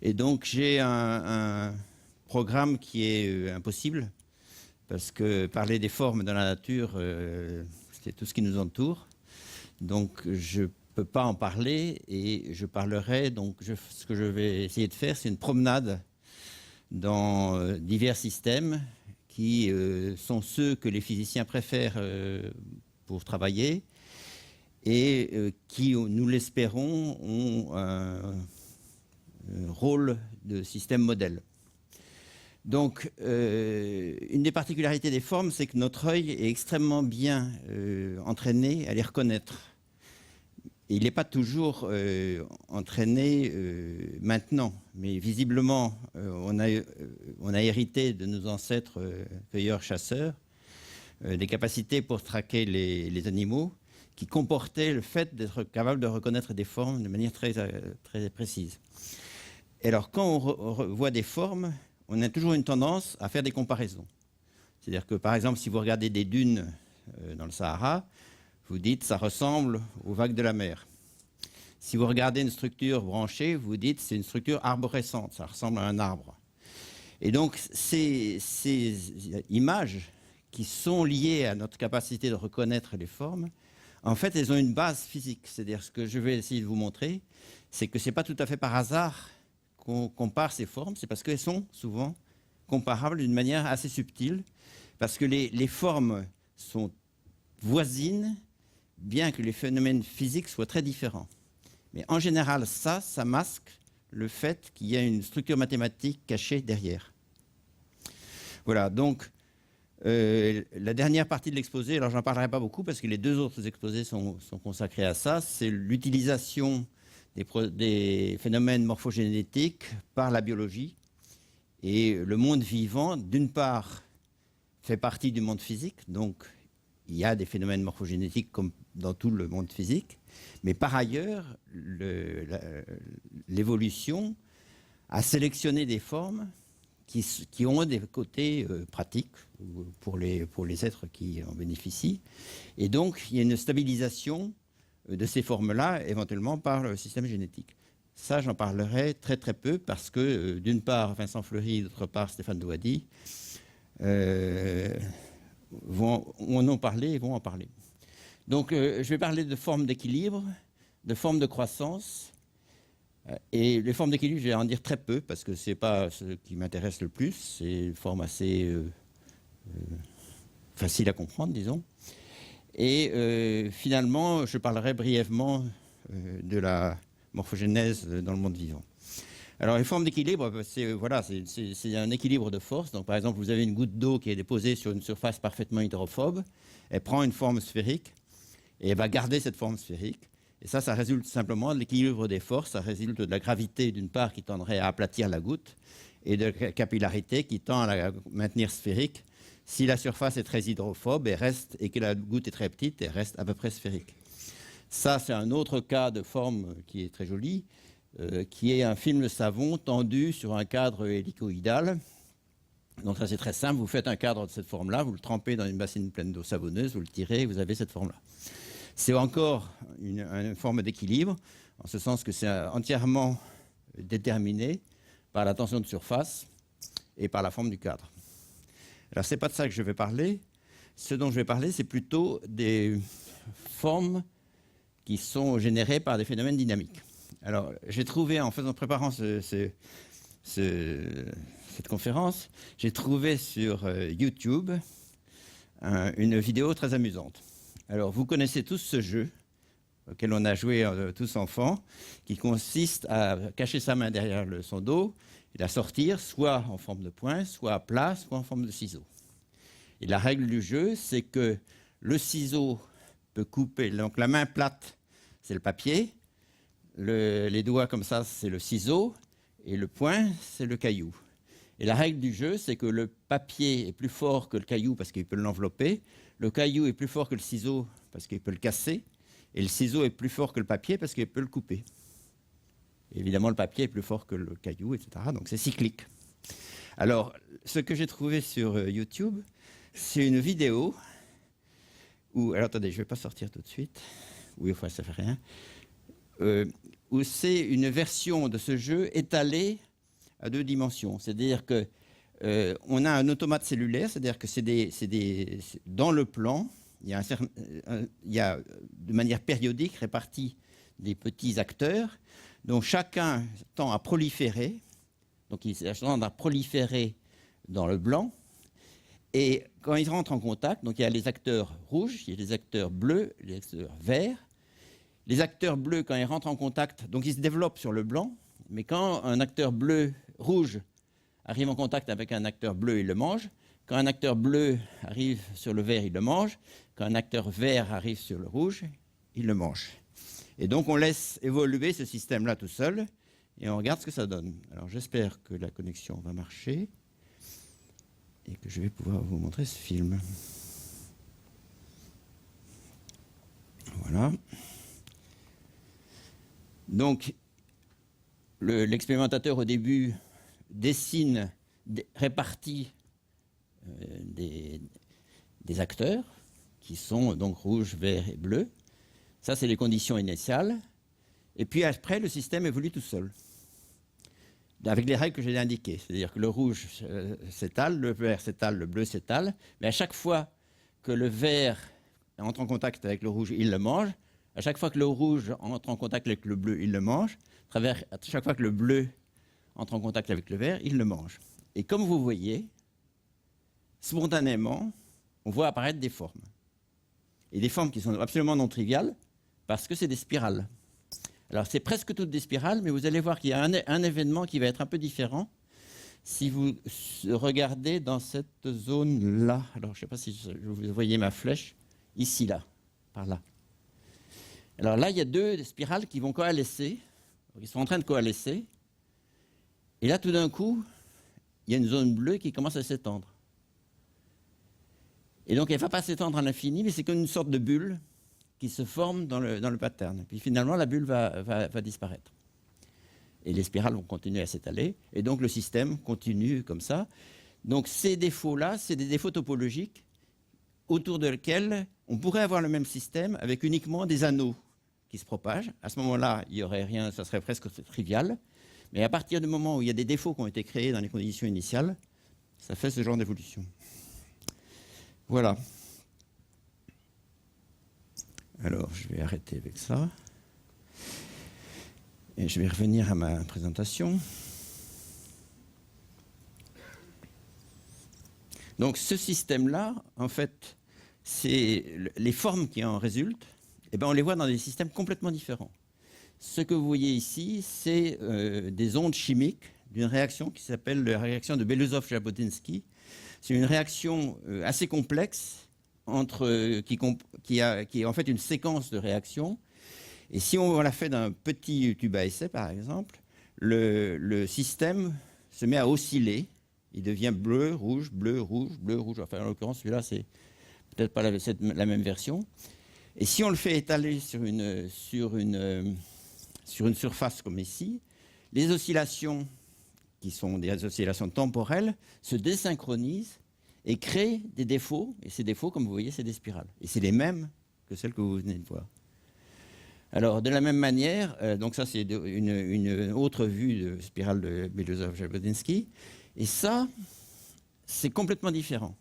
Et donc j'ai un programme qui est impossible, parce que parler des formes dans la nature, c'est tout ce qui nous entoure. Donc je ne peux pas en parler et je parlerai, ce que je vais essayer de faire, c'est une promenade dans divers systèmes qui sont ceux que les physiciens préfèrent pour travailler et qui, nous l'espérons, ont un rôle de système modèle. Donc, une des particularités des formes, c'est que notre œil est extrêmement bien entraîné à les reconnaître. Et il n'est pas toujours entraîné maintenant, mais visiblement, on a hérité de nos ancêtres cueilleurs-chasseurs des capacités pour traquer les animaux qui comportaient le fait d'être capable de reconnaître des formes de manière très, très précise. Et alors, quand on voit des formes, on a toujours une tendance à faire des comparaisons. C'est-à-dire que, par exemple, si vous regardez des dunes dans le Sahara, vous dites ça ressemble aux vagues de la mer. Si vous regardez une structure branchée, vous dites c'est une structure arborescente, ça ressemble à un arbre. Et donc, ces images qui sont liées à notre capacité de reconnaître les formes, en fait, elles ont une base physique. C'est-à-dire, ce que je vais essayer de vous montrer, c'est que ce n'est pas tout à fait par hasard qu'on compare ces formes, c'est parce qu'elles sont souvent comparables d'une manière assez subtile, parce que les formes sont voisines, bien que les phénomènes physiques soient très différents. Mais en général, ça masque le fait qu'il y a une structure mathématique cachée derrière. Voilà, donc la dernière partie de l'exposé, alors j'en parlerai pas beaucoup parce que les deux autres exposés sont consacrés à ça, c'est l'utilisation des phénomènes morphogénétiques par la biologie. Et le monde vivant, d'une part, fait partie du monde physique, donc il y a des phénomènes morphogénétiques comme dans tout le monde physique, mais par ailleurs, l'évolution a sélectionné des formes qui ont des côtés pratiques pour les êtres qui en bénéficient. Et donc, il y a une stabilisation de ces formes-là, éventuellement par le système génétique. Ça, j'en parlerai très très peu parce que, d'une part, Vincent Fleury, d'autre part, Stéphane Douady, en ont parlé et vont en parler. Donc, je vais parler de formes d'équilibre, de formes de croissance. Et les formes d'équilibre, je vais en dire très peu parce que ce n'est pas ce qui m'intéresse le plus. C'est une forme assez facile à comprendre, disons. Et finalement, je parlerai brièvement de la morphogénèse dans le monde vivant. Alors, les formes d'équilibre, c'est un équilibre de force. Donc, par exemple, vous avez une goutte d'eau qui est déposée sur une surface parfaitement hydrophobe. Elle prend une forme sphérique et elle va garder cette forme sphérique. Et ça résulte simplement de l'équilibre des forces. Ça résulte de la gravité, d'une part, qui tendrait à aplatir la goutte, et de la capillarité qui tend à la maintenir sphérique. Si la surface est très hydrophobe et que la goutte est très petite, elle reste à peu près sphérique. Ça, c'est un autre cas de forme qui est très joli, qui est un film de savon tendu sur un cadre hélicoïdal. Donc ça, c'est très simple. Vous faites un cadre de cette forme-là, vous le trempez dans une bassine pleine d'eau savonneuse, vous le tirez et vous avez cette forme-là. C'est encore une forme d'équilibre, en ce sens que c'est entièrement déterminé par la tension de surface et par la forme du cadre. Alors, ce n'est pas de ça que je vais parler. Ce dont je vais parler, c'est plutôt des formes qui sont générées par des phénomènes dynamiques. Alors, j'ai trouvé, en préparant cette conférence, j'ai trouvé sur YouTube une vidéo très amusante. Alors, vous connaissez tous ce jeu auquel on a joué tous enfants, qui consiste à cacher sa main derrière son dos et la sortir soit en forme de poing, soit à plat, soit en forme de ciseau. Et la règle du jeu, c'est que le ciseau peut couper, donc la main plate, c'est le papier, les doigts comme ça, c'est le ciseau, et le poing, c'est le caillou. Et la règle du jeu, c'est que le papier est plus fort que le caillou parce qu'il peut l'envelopper, le caillou est plus fort que le ciseau parce qu'il peut le casser, et le ciseau est plus fort que le papier parce qu'il peut le couper. Et évidemment, le papier est plus fort que le caillou, etc. Donc c'est cyclique. Alors, ce que j'ai trouvé sur YouTube, c'est une vidéo où... Alors attendez, je ne vais pas sortir tout de suite. Oui, enfin, ça ne fait rien. Où c'est une version de ce jeu étalée à deux dimensions. C'est-à-dire que on a un automate cellulaire, c'est-à-dire que dans le plan, il y a de manière périodique répartis des petits acteurs dont chacun tend à proliférer. Donc ils tendent à proliférer dans le blanc. Et quand ils rentrent en contact, donc il y a les acteurs rouges, il y a les acteurs bleus, les acteurs verts. Les acteurs bleus, quand ils rentrent en contact, donc ils se développent sur le blanc, mais quand un acteur rouge arrive en contact avec un acteur bleu, il le mange. Quand un acteur bleu arrive sur le vert, il le mange. Quand un acteur vert arrive sur le rouge, il le mange. Et donc on laisse évoluer ce système-là tout seul et on regarde ce que ça donne. Alors j'espère que la connexion va marcher et que je vais pouvoir vous montrer ce film. Voilà. Donc l'expérimentateur au début dessine, répartit des acteurs qui sont donc rouge, vert et bleu. Ça, c'est les conditions initiales. Et puis après, le système évolue tout seul, avec les règles que j'ai indiquées. C'est-à-dire que le rouge s'étale, le vert s'étale, le bleu s'étale. Mais à chaque fois que le vert entre en contact avec le rouge, il le mange. À chaque fois que le rouge entre en contact avec le bleu, il le mange. À chaque fois que le bleu entre en contact avec le vert, il le mange. Et comme vous voyez, spontanément, on voit apparaître des formes. Et des formes qui sont absolument non triviales, parce que c'est des spirales. Alors c'est presque toutes des spirales, mais vous allez voir qu'il y a un événement qui va être un peu différent si vous regardez dans cette zone-là. Alors je ne sais pas si vous voyez ma flèche, ici, là, par là. Alors là, il y a deux spirales qui vont coalescer, ils sont en train de coalescer, et là, tout d'un coup, il y a une zone bleue qui commence à s'étendre. Et donc, elle ne va pas s'étendre à l'infini, mais c'est comme une sorte de bulle qui se forme dans le pattern. Puis finalement, la bulle va disparaître. Et les spirales vont continuer à s'étaler. Et donc, le système continue comme ça. Donc, ces défauts-là, c'est des défauts topologiques autour desquels on pourrait avoir le même système avec uniquement des anneaux qui se propagent. À ce moment-là, il n'y aurait rien, ça serait presque trivial. Mais à partir du moment où il y a des défauts qui ont été créés dans les conditions initiales, ça fait ce genre d'évolution. Voilà. Alors, je vais arrêter avec ça. Et je vais revenir à ma présentation. Donc, ce système-là, en fait, c'est les formes qui en résultent, eh ben, on les voit dans des systèmes complètement différents. Ce que vous voyez ici, c'est des ondes chimiques d'une réaction qui s'appelle la réaction de Belousov-Jabotinsky. C'est une réaction assez complexe qui est en fait une séquence de réactions. Et si on la fait d'un petit tube à essai, par exemple, le système se met à osciller. Il devient bleu, rouge, bleu, rouge, bleu, rouge. Enfin, en l'occurrence, celui-là, c'est peut-être pas la même version. Et si on le fait étaler sur une surface comme ici, les oscillations, qui sont des oscillations temporelles, se désynchronisent et créent des défauts. Et ces défauts, comme vous voyez, c'est des spirales. Et c'est les mêmes que celles que vous venez de voir. Alors, de la même manière, donc ça, c'est une autre vue de spirale de Belousov-Jabotinsky. Et ça, c'est complètement différent.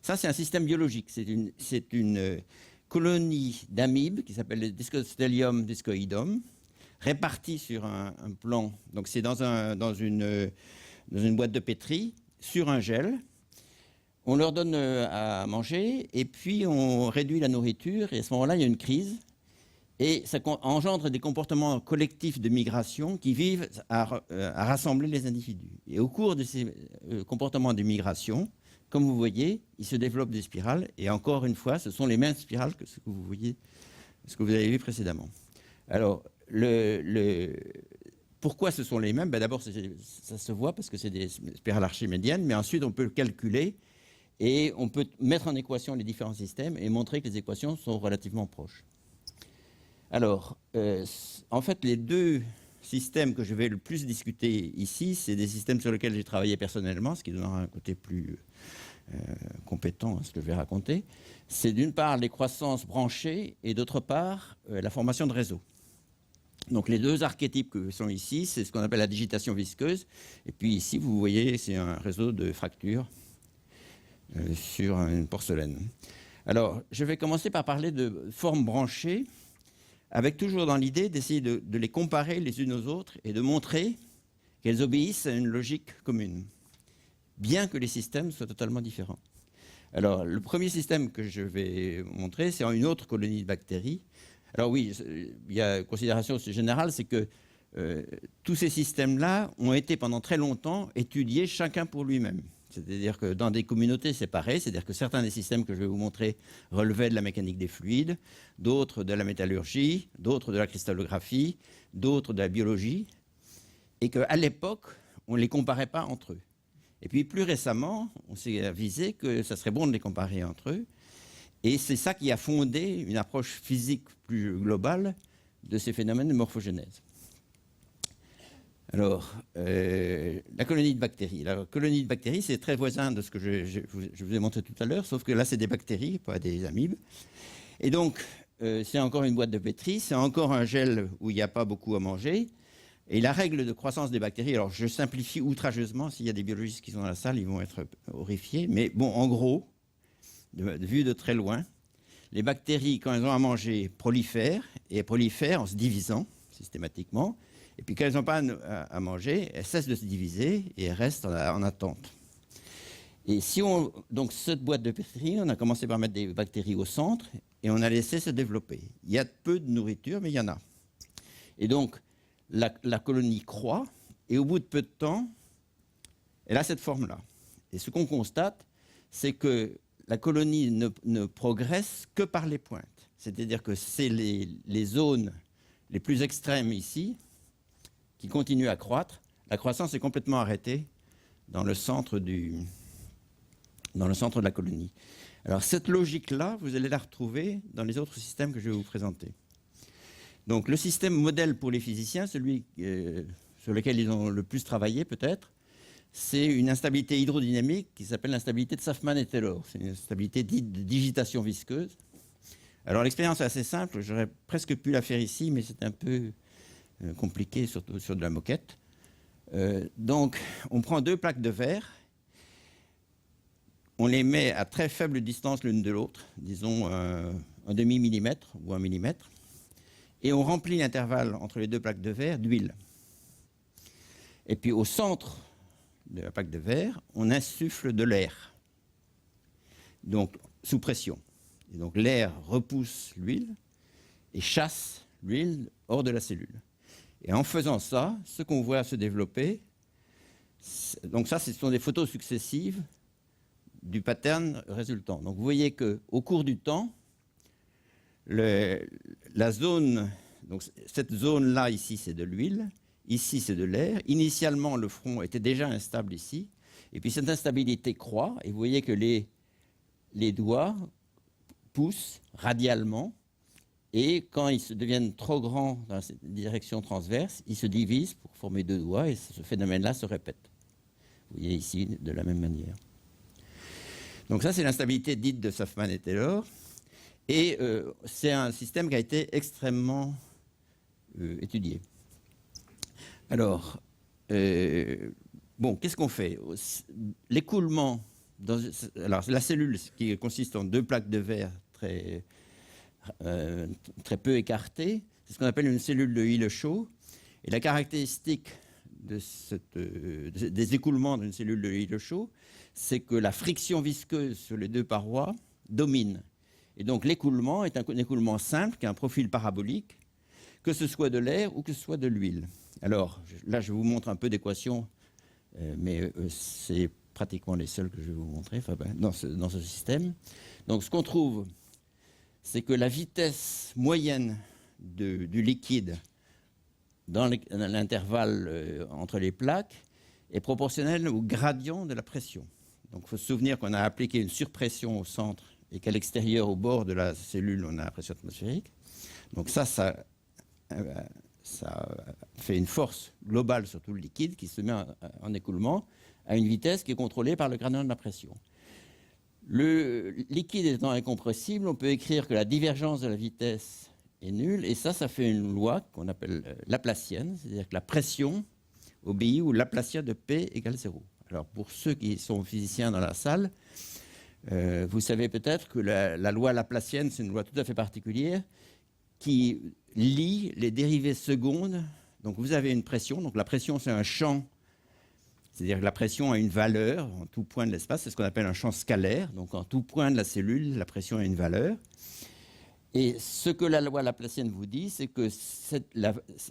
Ça, c'est un système biologique. C'est une colonie d'amibes qui s'appelle le Discostellium discoidum, répartie sur un plan. Donc, c'est dans une boîte de pétri, sur un gel. On leur donne à manger et puis on réduit la nourriture. Et à ce moment-là, il y a une crise. Et ça engendre des comportements collectifs de migration qui visent à rassembler les individus. Et au cours de ces comportements de migration, comme vous voyez, il se développent des spirales. Et encore une fois, ce sont les mêmes spirales que ce que vous voyez, ce que vous avez vu précédemment. Alors, pourquoi ce sont les mêmes? D'abord, ça se voit parce que c'est des spirales archimédiennes, mais ensuite, on peut le calculer et on peut mettre en équation les différents systèmes et montrer que les équations sont relativement proches. Alors, en fait, les deux systèmes que je vais le plus discuter ici, c'est des systèmes sur lesquels j'ai travaillé personnellement, ce qui donnera un côté plus compétent à ce que je vais raconter. C'est d'une part les croissances branchées et d'autre part la formation de réseaux. Donc les deux archétypes que sont ici, c'est ce qu'on appelle la digitation visqueuse. Et puis ici, vous voyez, c'est un réseau de fractures sur une porcelaine. Alors, je vais commencer par parler de formes branchées, avec toujours dans l'idée d'essayer de les comparer les unes aux autres et de montrer qu'elles obéissent à une logique commune, bien que les systèmes soient totalement différents. Alors, le premier système que je vais montrer, c'est une autre colonie de bactéries. Alors oui, il y a une considération générale, c'est que tous ces systèmes-là ont été pendant très longtemps étudiés chacun pour lui-même. C'est-à-dire que dans des communautés séparées, c'est-à-dire que certains des systèmes que je vais vous montrer relevaient de la mécanique des fluides, d'autres de la métallurgie, d'autres de la cristallographie, d'autres de la biologie, et qu'à l'époque, on ne les comparait pas entre eux. Et puis plus récemment, on s'est avisé que ça serait bon de les comparer entre eux, et c'est ça qui a fondé une approche physique plus globale de ces phénomènes de morphogénèse. Alors, la colonie de bactéries. La colonie de bactéries, c'est très voisin de ce que je vous ai montré tout à l'heure, sauf que là, c'est des bactéries, pas des amibes. Et donc, c'est encore une boîte de pétri, c'est encore un gel où il n'y a pas beaucoup à manger. Et la règle de croissance des bactéries, alors je simplifie outrageusement, s'il y a des biologistes qui sont dans la salle, ils vont être horrifiés. Mais bon, en gros, vu de très loin, les bactéries, quand elles ont à manger, prolifèrent, et elles prolifèrent en se divisant systématiquement. Et puis quand elles n'ont pas à manger, elles cessent de se diviser et elles restent en attente. Et si donc cette boîte de pétri, on a commencé par mettre des bactéries au centre et on a laissé se développer. Il y a peu de nourriture, mais il y en a. Et donc, la colonie croît et au bout de peu de temps, elle a cette forme-là. Et ce qu'on constate, c'est que la colonie ne progresse que par les pointes. C'est-à-dire que c'est les zones les plus extrêmes ici qui continuent à croître. La croissance est complètement arrêtée dans le centre de la colonie. Alors cette logique-là, vous allez la retrouver dans les autres systèmes que je vais vous présenter. Donc le système modèle pour les physiciens, celui sur lequel ils ont le plus travaillé peut-être, c'est une instabilité hydrodynamique qui s'appelle l'instabilité de Safman et Taylor. C'est une instabilité dite de digitation visqueuse. Alors l'expérience est assez simple, j'aurais presque pu la faire ici, mais c'est un peu compliqué, surtout sur de la moquette. Donc on prend deux plaques de verre, on les met à très faible distance l'une de l'autre, disons un demi-millimètre ou 1 millimètre, et on remplit l'intervalle entre les deux plaques de verre d'huile. Et puis au centre de la plaque de verre, on insuffle de l'air, donc sous pression. Et donc l'air repousse l'huile et chasse l'huile hors de la cellule. Et en faisant ça, ce qu'on voit se développer, donc ça, ce sont des photos successives du pattern résultant. Donc vous voyez qu'au cours du temps, la zone, donc cette zone-là, ici, c'est de l'huile, ici, c'est de l'air. Initialement, le front était déjà instable ici, et puis cette instabilité croît, et vous voyez que les doigts poussent radialement, et quand ils deviennent trop grands dans cette direction transverse, ils se divisent pour former deux doigts, et ce phénomène-là se répète. Vous voyez ici de la même manière. Donc ça, c'est l'instabilité dite de Safman et Taylor. Et c'est un système qui a été extrêmement étudié. Alors, bon, qu'est-ce qu'on fait? L'écoulement, alors la cellule qui consiste en deux plaques de verre très peu écartées, c'est ce qu'on appelle une cellule de Hille-Shaw. Et la caractéristique des écoulements d'une cellule de Hille-Shaw, c'est que la friction visqueuse sur les deux parois domine. Et donc l'écoulement est un écoulement simple qui a un profil parabolique, que ce soit de l'air ou que ce soit de l'huile. Alors là, je vous montre un peu d'équations, mais c'est pratiquement les seules que je vais vous montrer dans ce système. Donc ce qu'on trouve, c'est que la vitesse moyenne du liquide dans l'intervalle entre les plaques est proportionnelle au gradient de la pression. Donc il faut se souvenir qu'on a appliqué une surpression au centre et qu'à l'extérieur, au bord de la cellule, on a la pression atmosphérique. Donc ça fait une force globale sur tout le liquide qui se met en écoulement à une vitesse qui est contrôlée par le gradient de la pression. Le liquide étant incompressible, on peut écrire que la divergence de la vitesse est nul. Et ça fait une loi qu'on appelle laplacienne, c'est-à-dire que la pression obéit au Laplacien de P égale 0. Alors pour ceux qui sont physiciens dans la salle, vous savez peut-être que la loi laplacienne, c'est une loi tout à fait particulière qui lie les dérivées secondes. Donc vous avez une pression, donc la pression c'est un champ, c'est-à-dire que la pression a une valeur en tout point de l'espace, c'est ce qu'on appelle un champ scalaire, donc en tout point de la cellule, la pression a une valeur. Et ce que la loi laplacienne vous dit, c'est que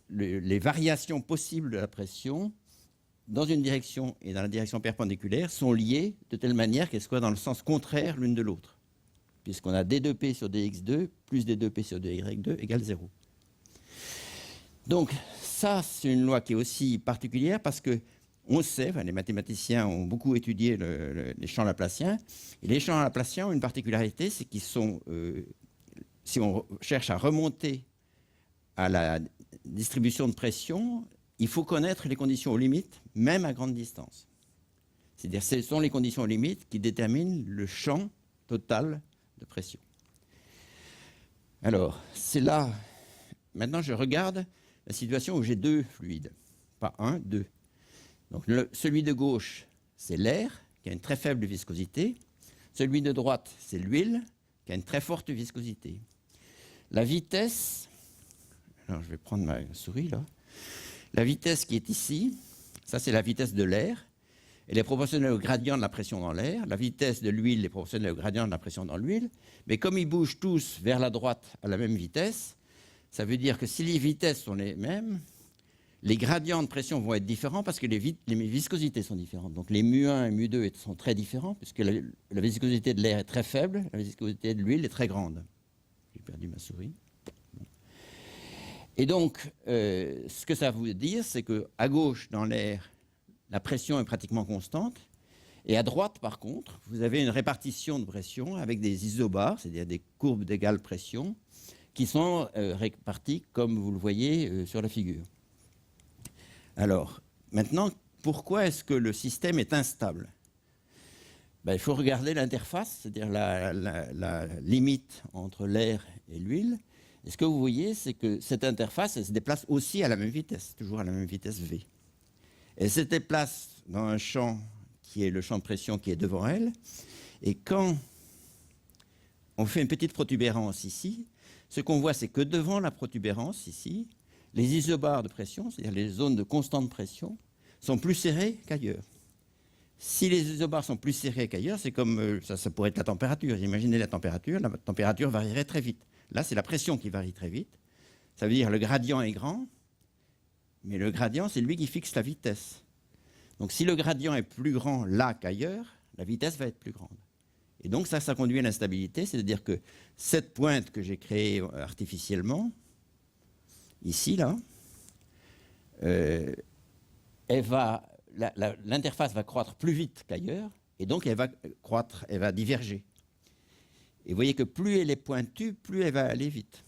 les variations possibles de la pression dans une direction et dans la direction perpendiculaire sont liées de telle manière qu'elles soient dans le sens contraire l'une de l'autre, puisqu'on a d2p sur dx2 plus d2p sur dy2 égale 0. Donc ça, c'est une loi qui est aussi particulière parce que on sait, les mathématiciens ont beaucoup étudié les champs laplaciens, et les champs laplaciens ont une particularité, c'est qu'ils sont, si on cherche à remonter à la distribution de pression, il faut connaître les conditions aux limites, même à grande distance. C'est-à-dire ce sont les conditions aux limites qui déterminent le champ total de pression. Alors, c'est là, maintenant je regarde la situation où j'ai deux fluides, pas un, deux. Donc celui de gauche, c'est l'air, qui a une très faible viscosité. Celui de droite, c'est l'huile, qui a une très forte viscosité. La vitesse, alors je vais prendre ma souris là, la vitesse qui est ici, ça c'est la vitesse de l'air, elle est proportionnelle au gradient de la pression dans l'air. La vitesse de l'huile est proportionnelle au gradient de la pression dans l'huile. Mais comme ils bougent tous vers la droite à la même vitesse, ça veut dire que si les vitesses sont les mêmes, les gradients de pression vont être différents parce que les viscosités sont différentes. Donc les mu1 et mu2 sont très différents puisque la viscosité de l'air est très faible, la viscosité de l'huile est très grande. J'ai perdu ma souris. Et donc, ce que ça veut dire, c'est qu'à gauche, dans l'air, la pression est pratiquement constante. Et à droite, par contre, vous avez une répartition de pression avec des isobars, c'est-à-dire des courbes d'égale pression, qui sont réparties comme vous le voyez sur la figure. Alors, maintenant, pourquoi est-ce que le système est instable ? Il faut regarder l'interface, c'est-à-dire la limite entre l'air et l'huile. Et ce que vous voyez, c'est que cette interface, elle se déplace aussi à la même vitesse, toujours à la même vitesse V. Elle se déplace dans un champ qui est le champ de pression qui est devant elle. Et quand on fait une petite protubérance ici, ce qu'on voit, c'est que devant la protubérance ici, les isobars de pression, c'est-à-dire les zones de constante pression, sont plus serrées qu'ailleurs. Si les isobars sont plus serrés qu'ailleurs, c'est comme ça pourrait être la température. Imaginez la température varierait très vite. Là, c'est la pression qui varie très vite. Ça veut dire que le gradient est grand, mais le gradient, c'est lui qui fixe la vitesse. Donc si le gradient est plus grand là qu'ailleurs, la vitesse va être plus grande. Et donc ça conduit à l'instabilité, c'est-à-dire que cette pointe que j'ai créée artificiellement, ici, là, l'interface va croître plus vite qu'ailleurs, et donc elle va diverger. Et vous voyez que plus elle est pointue, plus elle va aller vite.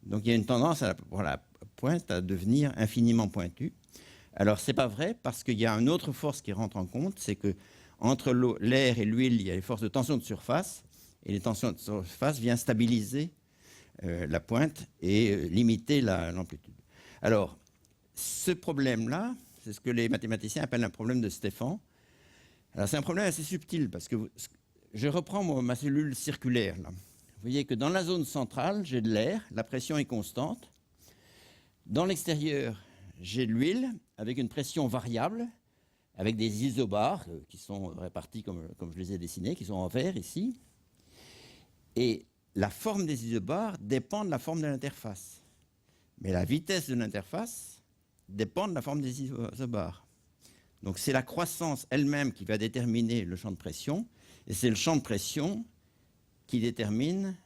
Donc il y a une tendance pour la pointe à devenir infiniment pointue. Alors ce n'est pas vrai, parce qu'il y a une autre force qui rentre en compte, c'est que entre l'air et l'huile, il y a les forces de tension de surface, et les tensions de surface viennent stabiliser la pointe et limiter l'amplitude. Alors, ce problème-là, c'est ce que les mathématiciens appellent un problème de Stéphan. Alors, c'est un problème assez subtil, parce que je reprends ma cellule circulaire. Là. Vous voyez que dans la zone centrale, j'ai de l'air, la pression est constante. Dans l'extérieur, j'ai de l'huile, avec une pression variable, avec des isobars qui sont répartis comme je les ai dessinés, qui sont en vert ici. Et la forme des isobars dépend de la forme de l'interface. Mais la vitesse de l'interface dépend de la forme des isobars. Donc c'est la croissance elle-même qui va déterminer le champ de pression, et c'est le champ de pression qui détermine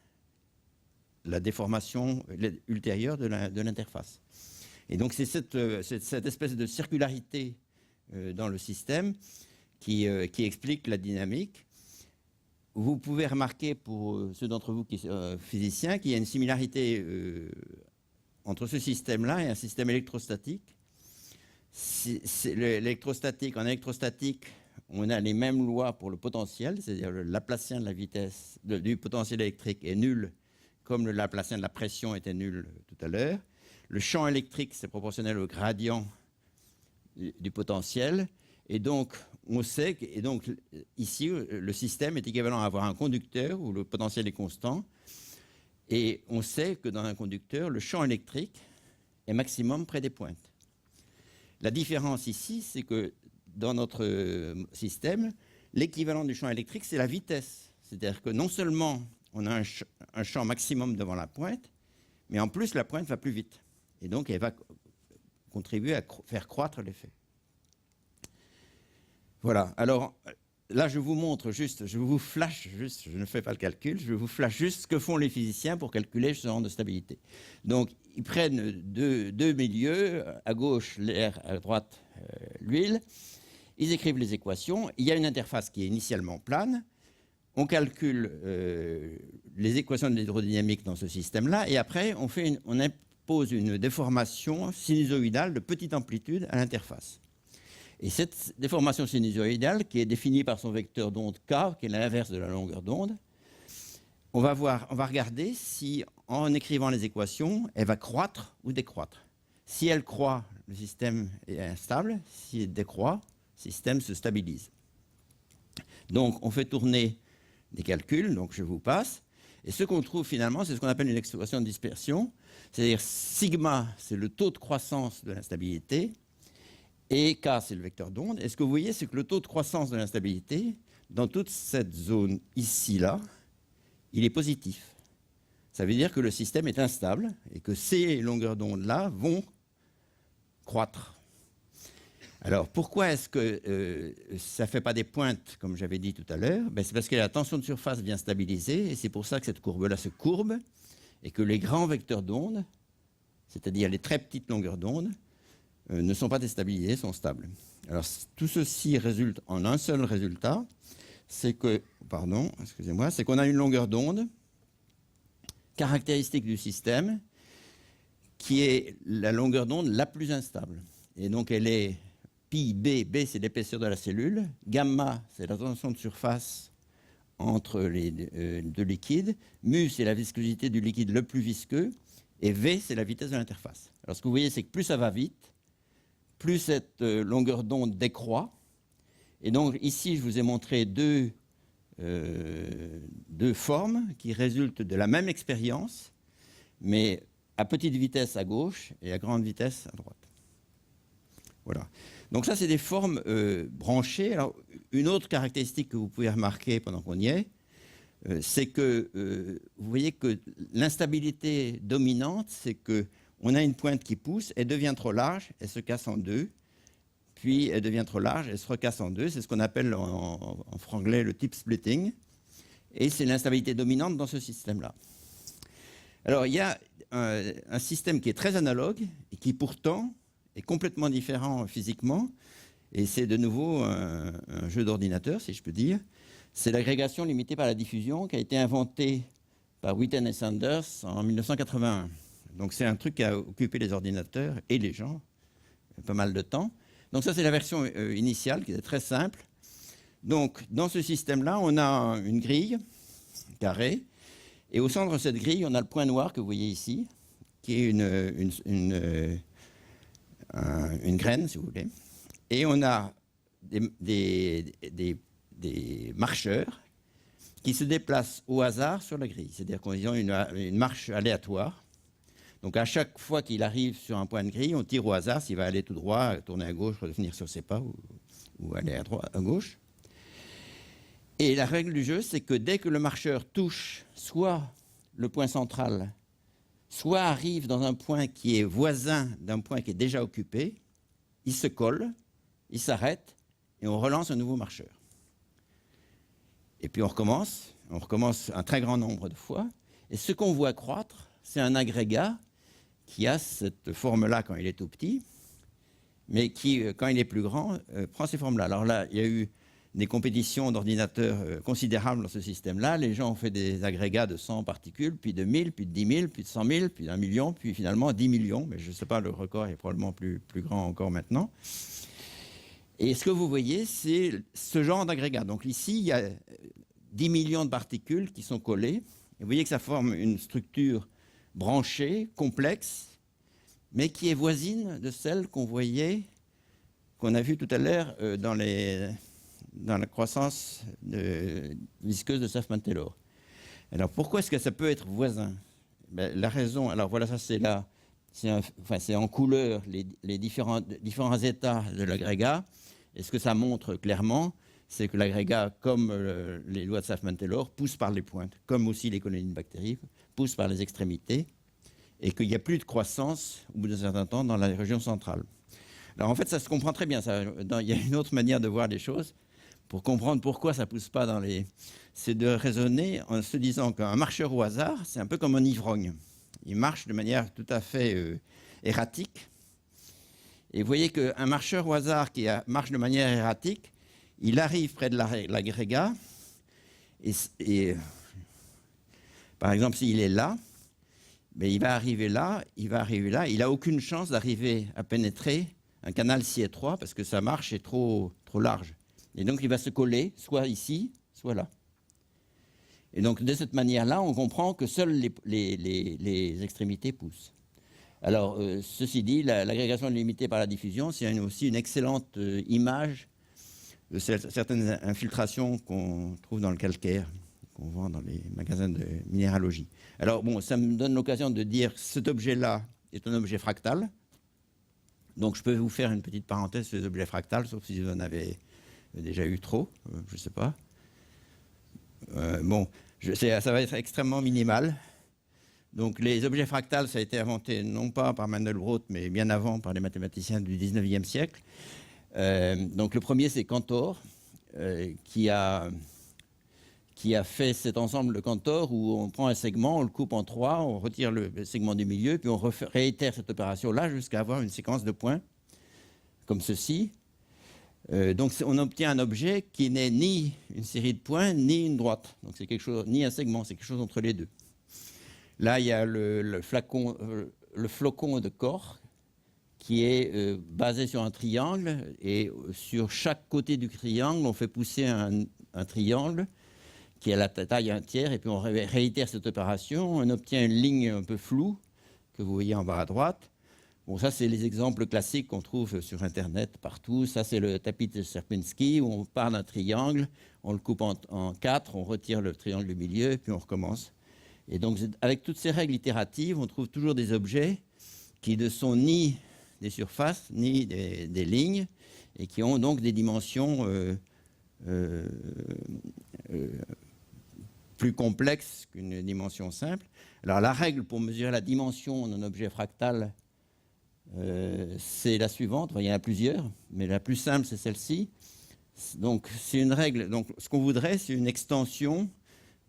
la déformation ultérieure de l'interface. Et donc c'est cette espèce de circularité dans le système qui explique la dynamique. Vous pouvez remarquer, pour ceux d'entre vous qui sont physiciens, qu'il y a une similarité entre ce système-là et un système électrostatique. En électrostatique, on a les mêmes lois pour le potentiel, c'est-à-dire le Laplacien de la vitesse du potentiel électrique est nul comme le Laplacien de la pression était nul tout à l'heure. Le champ électrique, c'est proportionnel au gradient du potentiel. Et donc, on sait que, et donc, ici, le système est équivalent à avoir un conducteur où le potentiel est constant. Et on sait que dans un conducteur, le champ électrique est maximum près des pointes. La différence ici, c'est que dans notre système, l'équivalent du champ électrique, c'est la vitesse. C'est-à-dire que non seulement on a un champ maximum devant la pointe, mais en plus, la pointe va plus vite. Et donc, elle va contribuer à faire croître l'effet. Voilà. Alors, là, je vous montre juste, je vous flash juste, je ne fais pas le calcul, je vous flash juste ce que font les physiciens pour calculer ce genre de stabilité. Donc, ils prennent deux milieux, à gauche l'air, à droite l'huile, ils écrivent les équations, il y a une interface qui est initialement plane, on calcule les équations de l'hydrodynamique dans ce système-là, et après, on impose une déformation sinusoïdale de petite amplitude à l'interface. Et cette déformation sinusoïdale, qui est définie par son vecteur d'onde k, qui est l'inverse de la longueur d'onde, on va regarder si, en écrivant les équations, elle va croître ou décroître. Si elle croît, le système est instable. Si elle décroît, le système se stabilise. Donc, on fait tourner des calculs, donc je vous passe. Et ce qu'on trouve finalement, c'est ce qu'on appelle une expression de dispersion. C'est-à-dire sigma, c'est le taux de croissance de l'instabilité. Et K, c'est le vecteur d'onde. Et ce que vous voyez, c'est que le taux de croissance de l'instabilité, dans toute cette zone ici-là, il est positif. Ça veut dire que le système est instable et que ces longueurs d'onde-là vont croître. Alors, pourquoi est-ce que ça ne fait pas des pointes, comme j'avais dit tout à l'heure? C'est parce que la tension de surface vient stabiliser, et c'est pour ça que cette courbe-là se courbe, et que les grands vecteurs d'onde, c'est-à-dire les très petites longueurs d'onde, ne sont pas déstabilisés, sont stables. Alors, tout ceci résulte en un seul résultat, c'est que, c'est qu'on a une longueur d'onde caractéristique du système qui est la longueur d'onde la plus instable. Et donc, elle est pi b, b c'est l'épaisseur de la cellule, gamma c'est la tension de surface entre les deux liquides, mu c'est la viscosité du liquide le plus visqueux, et v c'est la vitesse de l'interface. Alors, ce que vous voyez, c'est que plus ça va vite, plus cette longueur d'onde décroît. Et donc, ici, je vous ai montré deux formes qui résultent de la même expérience, mais à petite vitesse à gauche et à grande vitesse à droite. Voilà. Donc ça, c'est des formes branchées. Alors, une autre caractéristique que vous pouvez remarquer pendant qu'on y est, c'est que vous voyez que l'instabilité dominante, c'est que on a une pointe qui pousse, elle devient trop large, elle se casse en deux, puis elle devient trop large, elle se recasse en deux. C'est ce qu'on appelle en franglais le tip splitting, et c'est l'instabilité dominante dans ce système-là. Alors, il y a un système qui est très analogue, et qui pourtant est complètement différent physiquement, et c'est de nouveau un jeu d'ordinateur, si je peux dire. C'est l'agrégation limitée par la diffusion qui a été inventée par Witten et Sanders en 1981. Donc c'est un truc qui a occupé les ordinateurs et les gens pas mal de temps. Donc ça, c'est la version initiale qui est très simple. Donc dans ce système-là, on a une grille carrée, et au centre de cette grille, on a le point noir que vous voyez ici, qui est une graine, si vous voulez. Et on a des marcheurs qui se déplacent au hasard sur la grille. C'est-à-dire qu'ils ont une marche aléatoire. Donc à chaque fois qu'il arrive sur un point de grille, on tire au hasard s'il va aller tout droit, tourner à gauche, revenir sur ses pas ou aller à gauche. Et la règle du jeu, c'est que dès que le marcheur touche soit le point central, soit arrive dans un point qui est voisin d'un point qui est déjà occupé, il se colle, il s'arrête et on relance un nouveau marcheur. Et puis on recommence un très grand nombre de fois. Et ce qu'on voit croître, c'est un agrégat qui a cette forme-là quand il est tout petit, mais qui, quand il est plus grand, prend ces formes-là. Alors là, il y a eu des compétitions d'ordinateurs considérables dans ce système-là. Les gens ont fait des agrégats de 100 particules, puis de 1000, puis de 10 000, puis de 100 000, puis d'1 million, puis finalement 10 millions. Mais je ne sais pas, le record est probablement plus grand encore maintenant. Et ce que vous voyez, c'est ce genre d'agrégat. Donc ici, il y a 10 millions de particules qui sont collées. Et vous voyez que ça forme une structure branchée, complexe, mais qui est voisine de celle qu'on a vue tout à l'heure dans la croissance visqueuse de Saffman-Taylor. Alors pourquoi est-ce que ça peut être voisin? La raison, alors voilà, ça c'est là, c'est en couleur les différents états de l'agrégat. Et ce que ça montre clairement, c'est que l'agrégat, comme les lois de Saffman-Taylor, pousse par les pointes, comme aussi les colonies de bactéries, poussent par les extrémités, et qu'il n'y a plus de croissance au bout d'un certain temps dans la région centrale. Alors en fait, ça se comprend très bien. Il y a une autre manière de voir les choses. Pour comprendre pourquoi ça ne pousse pas c'est de raisonner en se disant qu'un marcheur au hasard, c'est un peu comme un ivrogne. Il marche de manière tout à fait erratique. Et vous voyez qu'un marcheur au hasard qui marche de manière erratique, il arrive près de l'agrégat, et par exemple, s'il est là, mais il va arriver là, il n'a aucune chance d'arriver à pénétrer un canal si étroit parce que sa marche est trop large. Et donc, il va se coller, soit ici, soit là. Et donc, de cette manière-là, on comprend que seules les extrémités poussent. Alors, ceci dit, l'agrégation est limitée par la diffusion. C'est aussi une excellente image de certaines infiltrations qu'on trouve dans le calcaire, qu'on vend dans les magasins de minéralogie. Alors, bon, ça me donne l'occasion de dire que cet objet-là est un objet fractal. Donc, je peux vous faire une petite parenthèse sur les objets fractals, sauf si vous en avez déjà eu trop, je ne sais pas. Bon, ça va être extrêmement minimal. Donc, les objets fractals, ça a été inventé non pas par Mandelbrot, mais bien avant par les mathématiciens du 19e siècle. Donc, le premier, c'est Cantor, qui a fait cet ensemble de Cantor où on prend un segment, on le coupe en 3, on retire le segment du milieu, puis on réitère cette opération-là jusqu'à avoir une séquence de points, comme ceci. Donc, on obtient un objet qui n'est ni une série de points, ni une droite. Donc, c'est quelque chose, ni un segment, c'est quelque chose entre les deux. Là, il y a le flocon de Corr, qui est basé sur un triangle, et sur chaque côté du triangle, on fait pousser un triangle qui a la taille 1/3, et puis on réitère cette opération, on obtient une ligne un peu floue, que vous voyez en bas à droite. Bon, ça, c'est les exemples classiques qu'on trouve sur Internet partout. Ça, c'est le tapis de Sierpinski, où on part d'un triangle, on le coupe en 4, on retire le triangle du milieu, et puis on recommence. Et donc, avec toutes ces règles itératives, on trouve toujours des objets qui ne sont ni des surfaces, ni des lignes, et qui ont donc des dimensions plus complexes qu'une dimension simple. Alors, la règle pour mesurer la dimension d'un objet fractal, c'est la suivante. Il y en a plusieurs, mais la plus simple, c'est celle-ci. Donc, c'est une règle. Donc, ce qu'on voudrait, c'est une extension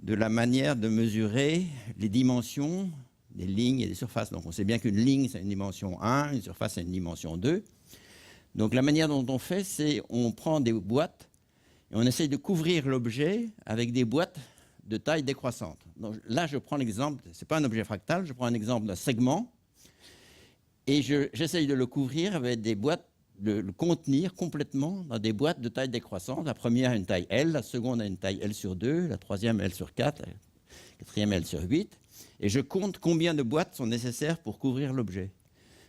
de la manière de mesurer les dimensions des lignes et des surfaces. Donc, on sait bien qu'une ligne, c'est une dimension 1, une surface, c'est une dimension 2. Donc, la manière dont on fait, c'est on prend des boîtes et on essaye de couvrir l'objet avec des boîtes de taille décroissante. Donc, là, je prends l'exemple, ce n'est pas un objet fractal, je prends un exemple d'un segment et j'essaye de le couvrir avec des boîtes, de le contenir complètement dans des boîtes de taille décroissante. La première a une taille L, la seconde a une taille L sur 2, la troisième L sur 4, la quatrième L sur 8. Et je compte combien de boîtes sont nécessaires pour couvrir l'objet.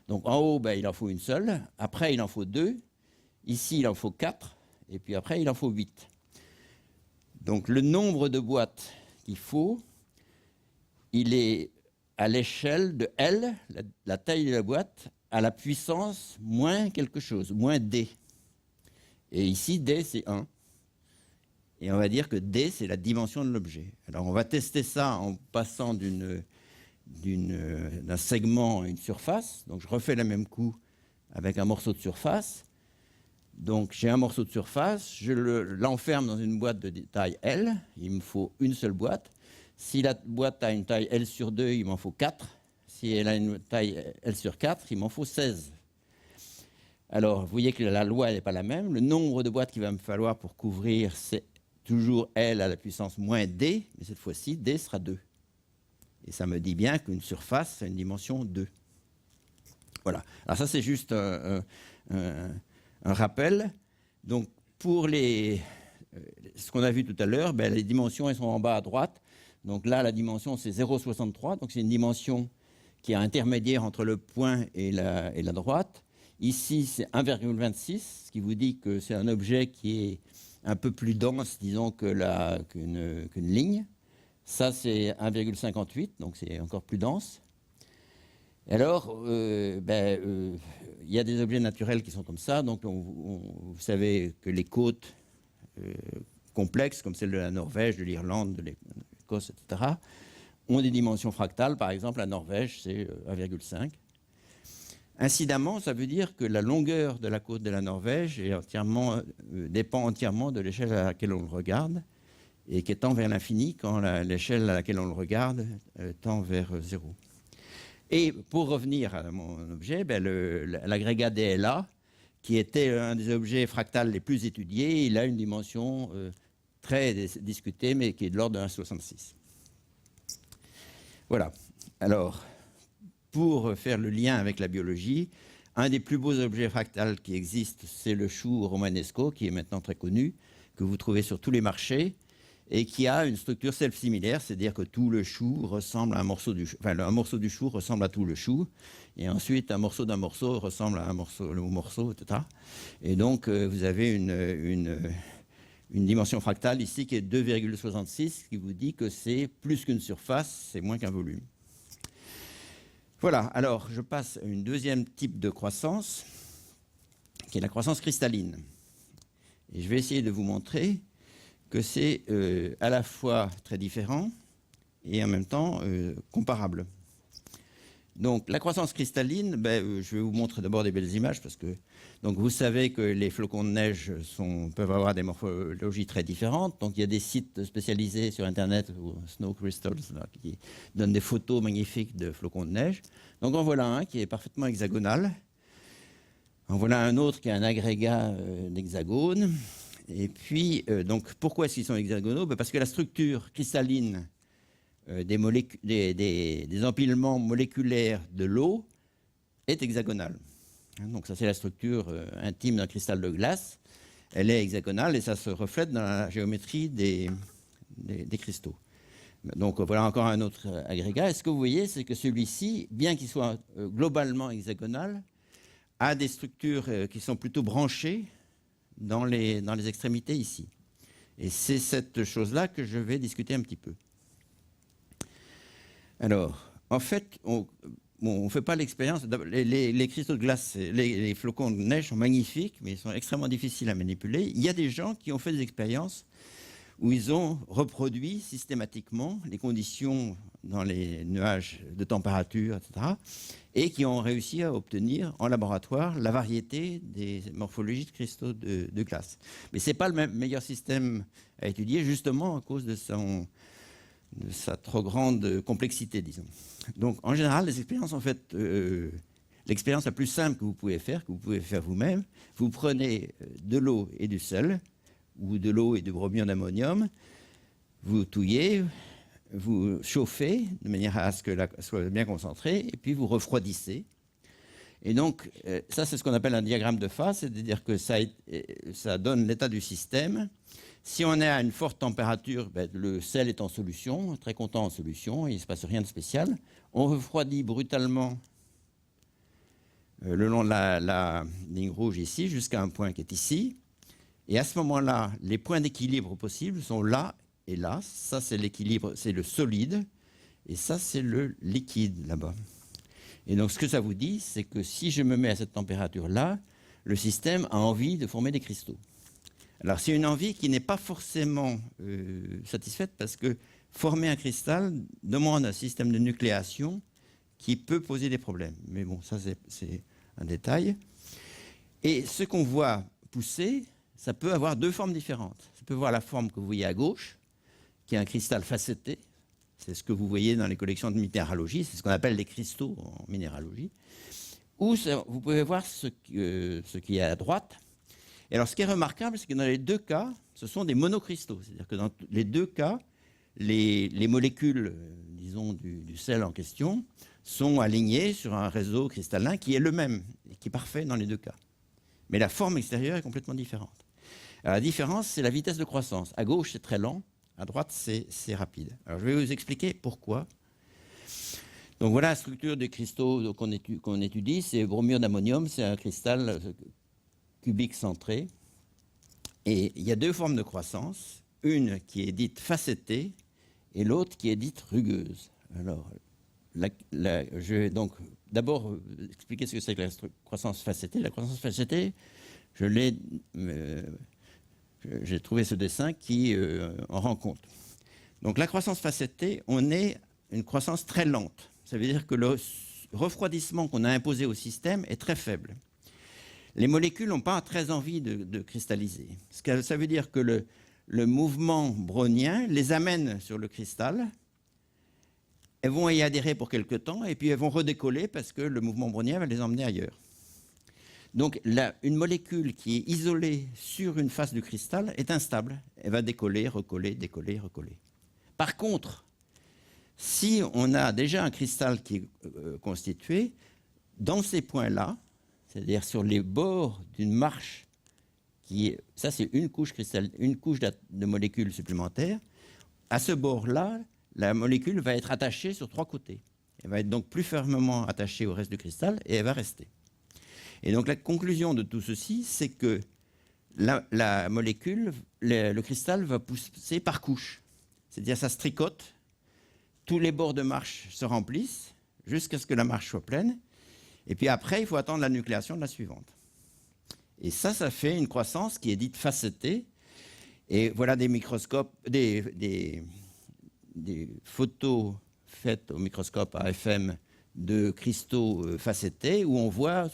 Donc en haut, il en faut une seule, après il en faut 2, ici il en faut 4, et puis après il en faut 8. Donc le nombre de boîtes qu'il faut, il est à l'échelle de L, la taille de la boîte, à la puissance moins quelque chose, moins D. Et ici, D, c'est 1. Et on va dire que D, c'est la dimension de l'objet. Alors, on va tester ça en passant d'un segment à une surface. Donc, je refais le même coup avec un morceau de surface. Donc, j'ai un morceau de surface, je l'enferme dans une boîte de taille L. Il me faut une seule boîte. Si la boîte a une taille L sur 2, il m'en faut 4. Si elle a une taille L sur 4, il m'en faut 16. Alors, vous voyez que la loi n'est pas la même. Le nombre de boîtes qu'il va me falloir pour couvrir, c'est toujours L à la puissance moins D, mais cette fois-ci, D sera 2. Et ça me dit bien qu'une surface a une dimension 2. Voilà. Alors ça, c'est juste un rappel. Donc, pour ce qu'on a vu tout à l'heure, les dimensions elles sont en bas à droite. Donc là, la dimension, c'est 0,63. Donc c'est une dimension qui est intermédiaire entre le point et la droite. Ici, c'est 1,26, ce qui vous dit que c'est un objet qui est un peu plus dense, disons, qu'une ligne. Ça, c'est 1,58, donc c'est encore plus dense. Et alors, il y a des objets naturels qui sont comme ça. Donc, vous savez que les côtes complexes, comme celle de la Norvège, de l'Irlande, de l'Écosse, etc., ont des dimensions fractales. Par exemple, la Norvège, c'est 1,5. Incidemment, ça veut dire que la longueur de la côte de la Norvège dépend entièrement de l'échelle à laquelle on le regarde et qui tend vers l'infini quand l'échelle à laquelle on le regarde tend vers 0. Et pour revenir à mon objet, l'agrégat DLA, qui était un des objets fractales les plus étudiés, il a une dimension très discutée, mais qui est de l'ordre de 1,66. Voilà. Alors, pour faire le lien avec la biologie, un des plus beaux objets fractales qui existent, c'est le chou romanesco, qui est maintenant très connu, que vous trouvez sur tous les marchés, et qui a une structure self-similaire, c'est-à-dire que tout le chou ressemble à un morceau du chou, enfin un morceau du chou ressemble à tout le chou, et ensuite un morceau d'un morceau ressemble à le morceau, etc. Et donc vous avez une dimension fractale ici qui est 2,66, qui vous dit que c'est plus qu'une surface, c'est moins qu'un volume. Voilà, alors je passe à une deuxième type de croissance, qui est la croissance cristalline. Et je vais essayer de vous montrer que c'est à la fois très différent et en même temps comparable. Donc la croissance cristalline, je vais vous montrer d'abord des belles images parce que donc vous savez que les flocons de neige peuvent avoir des morphologies très différentes. Donc il y a des sites spécialisés sur Internet, Snow Crystals, là, qui donnent des photos magnifiques de flocons de neige. Donc en voilà un qui est parfaitement hexagonal. En voilà un autre qui est un agrégat d'hexagones. Et puis, donc, pourquoi est-ce qu'ils sont hexagonaux? Parce que la structure cristalline des empilements moléculaires de l'eau est hexagonale. Donc ça, c'est la structure intime d'un cristal de glace. Elle est hexagonale et ça se reflète dans la géométrie des cristaux. Donc voilà encore un autre agrégat. Et ce que vous voyez, c'est que celui-ci, bien qu'il soit globalement hexagonal, a des structures qui sont plutôt branchées dans les extrémités ici. Et c'est cette chose-là que je vais discuter un petit peu. Alors, en fait, on ne fait pas l'expérience. Les cristaux de glace, les flocons de neige sont magnifiques, mais ils sont extrêmement difficiles à manipuler. Il y a des gens qui ont fait des expériences où ils ont reproduit systématiquement les conditions dans les nuages de température, etc., et qui ont réussi à obtenir en laboratoire la variété des morphologies de cristaux de glace. Mais ce n'est pas le meilleur système à étudier, justement à cause de sa trop grande complexité, disons. Donc, en général, les expériences, en fait, l'expérience la plus simple que vous pouvez faire vous-même, vous prenez de l'eau et du sel, ou de l'eau et du bromium d'ammonium, vous touillez, vous chauffez de manière à ce que soit bien concentré, et puis vous refroidissez. Et donc, ça, c'est ce qu'on appelle un diagramme de phase, c'est-à-dire que ça donne l'état du système. Si on est à une forte température, le sel est en solution, très content en solution, il ne se passe rien de spécial. On refroidit brutalement le long de la ligne rouge ici, jusqu'à un point qui est ici. Et à ce moment-là, les points d'équilibre possibles sont là et là. Ça, c'est l'équilibre, c'est le solide. Et ça, c'est le liquide, là-bas. Et donc, ce que ça vous dit, c'est que si je me mets à cette température-là, le système a envie de former des cristaux. Alors, c'est une envie qui n'est pas forcément satisfaite parce que former un cristal demande un système de nucléation qui peut poser des problèmes. Mais bon, ça, c'est un détail. Et ce qu'on voit pousser, ça peut avoir deux formes différentes. Ça peut avoir la forme que vous voyez à gauche, qui est un cristal facetté. C'est ce que vous voyez dans les collections de minéralogie. C'est ce qu'on appelle les cristaux en minéralogie. Ou vous pouvez voir ce qui est à droite. Et alors, ce qui est remarquable, c'est que dans les deux cas, ce sont des monocristaux. C'est-à-dire que dans les deux cas, les molécules, disons, du sel en question sont alignées sur un réseau cristallin qui est le même, et qui est parfait dans les deux cas. Mais la forme extérieure est complètement différente. Alors, la différence, c'est la vitesse de croissance. À gauche, c'est très lent. À droite, c'est rapide. Alors, je vais vous expliquer pourquoi. Donc, voilà la structure des cristaux qu'on étudie. C'est bromure d'ammonium. C'est un cristal cubique centré. Et il y a deux formes de croissance. Une qui est dite facettée et l'autre qui est dite rugueuse. Alors, je vais donc d'abord expliquer ce que c'est que la croissance facettée. La croissance facettée, j'ai trouvé ce dessin qui en rend compte. Donc la croissance facettée, on est une croissance très lente. Ça veut dire que le refroidissement qu'on a imposé au système est très faible. Les molécules n'ont pas très envie de cristalliser. Ça veut dire que le mouvement brownien les amène sur le cristal. Elles vont y adhérer pour quelque temps et puis elles vont redécoller parce que le mouvement brownien va les emmener ailleurs. Donc une molécule qui est isolée sur une face du cristal est instable. Elle va décoller, recoller, décoller, recoller. Par contre, si on a déjà un cristal qui est constitué, dans ces points-là, c'est-à-dire sur les bords d'une marche, ça c'est une couche de molécules supplémentaires, à ce bord-là, la molécule va être attachée sur trois côtés. Elle va être donc plus fermement attachée au reste du cristal et elle va rester. Et donc la conclusion de tout ceci, c'est que la molécule, le cristal va pousser par couche. C'est-à-dire ça se tricote, tous les bords de marche se remplissent jusqu'à ce que la marche soit pleine. Et puis après, il faut attendre la nucléation de la suivante. Et ça fait une croissance qui est dite facettée. Et voilà des microscopes, des photos faites au microscope AFM de cristaux facettés où on voit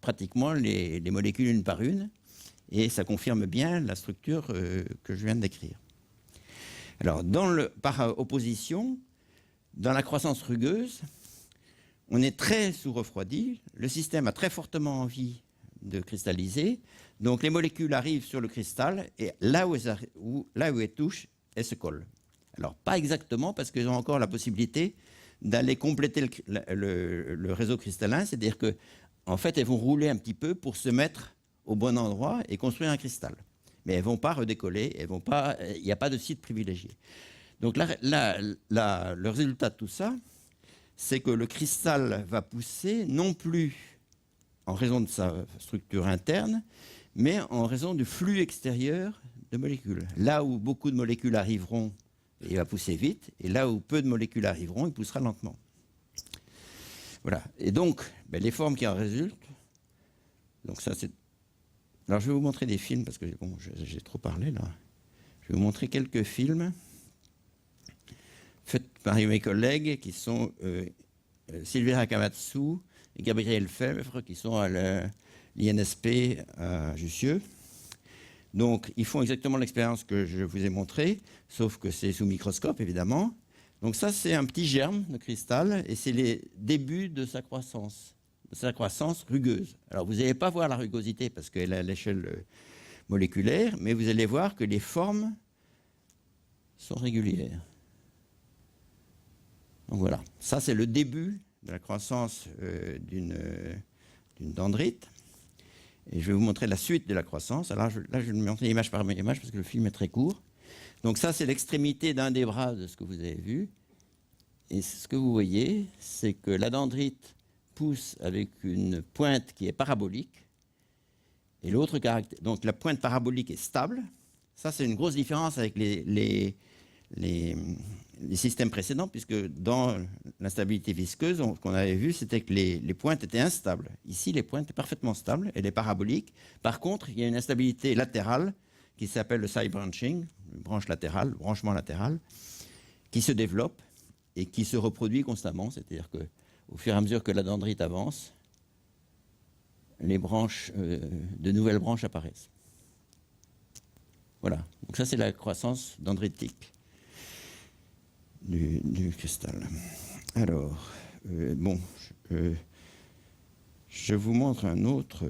pratiquement les molécules une par une. Et ça confirme bien la structure que je viens de décrire. Alors, par opposition, dans la croissance rugueuse, on est très sous-refroidi. Le système a très fortement envie de cristalliser. Donc, les molécules arrivent sur le cristal et là où elles touchent, elles se collent. Alors, pas exactement, parce qu'elles ont encore la possibilité d'aller compléter le réseau cristallin. C'est-à-dire qu'en fait, elles vont rouler un petit peu pour se mettre au bon endroit et construire un cristal. Mais elles ne vont pas redécoller, il n'y a pas de site privilégié. Donc le résultat de tout ça, c'est que le cristal va pousser non plus en raison de sa structure interne, mais en raison du flux extérieur de molécules. Là où beaucoup de molécules arriveront, il va pousser vite, et là où peu de molécules arriveront, il poussera lentement. Voilà. Et donc, les formes qui en résultent, donc ça c'est... Alors je vais vous montrer des films, parce que bon, j'ai trop parlé là. Je vais vous montrer quelques films faits par mes collègues qui sont Sylvie Akamatsu et Gabriel Fèvre, qui sont à l'INSP à Jussieu. Donc, ils font exactement l'expérience que je vous ai montrée, sauf que c'est sous microscope, évidemment. Donc ça, c'est un petit germe de cristal, et c'est les débuts de sa croissance rugueuse. Alors, vous n'allez pas voir la rugosité, parce qu'elle est à l'échelle moléculaire, mais vous allez voir que les formes sont régulières. Donc voilà, ça c'est le début de la croissance d'une dendrite. Et je vais vous montrer la suite de la croissance. Alors là, je vais vous montrer image par image parce que le film est très court. Donc ça, c'est l'extrémité d'un des bras de ce que vous avez vu. Et ce que vous voyez, c'est que la dendrite pousse avec une pointe qui est parabolique. Et l'autre caractère... Donc la pointe parabolique est stable. Ça, c'est une grosse différence avec les systèmes précédents, puisque dans l'instabilité visqueuse, ce qu'on avait vu, c'était que les pointes étaient instables. Ici, les pointes sont parfaitement stables, elle est parabolique. Par contre, il y a une instabilité latérale qui s'appelle le side branching, branchement latéral, qui se développe et qui se reproduit constamment. C'est-à-dire qu'au fur et à mesure que la dendrite avance, de nouvelles branches apparaissent. Voilà. Donc ça, c'est la croissance dendritique du cristal. Alors, je vous montre un autre,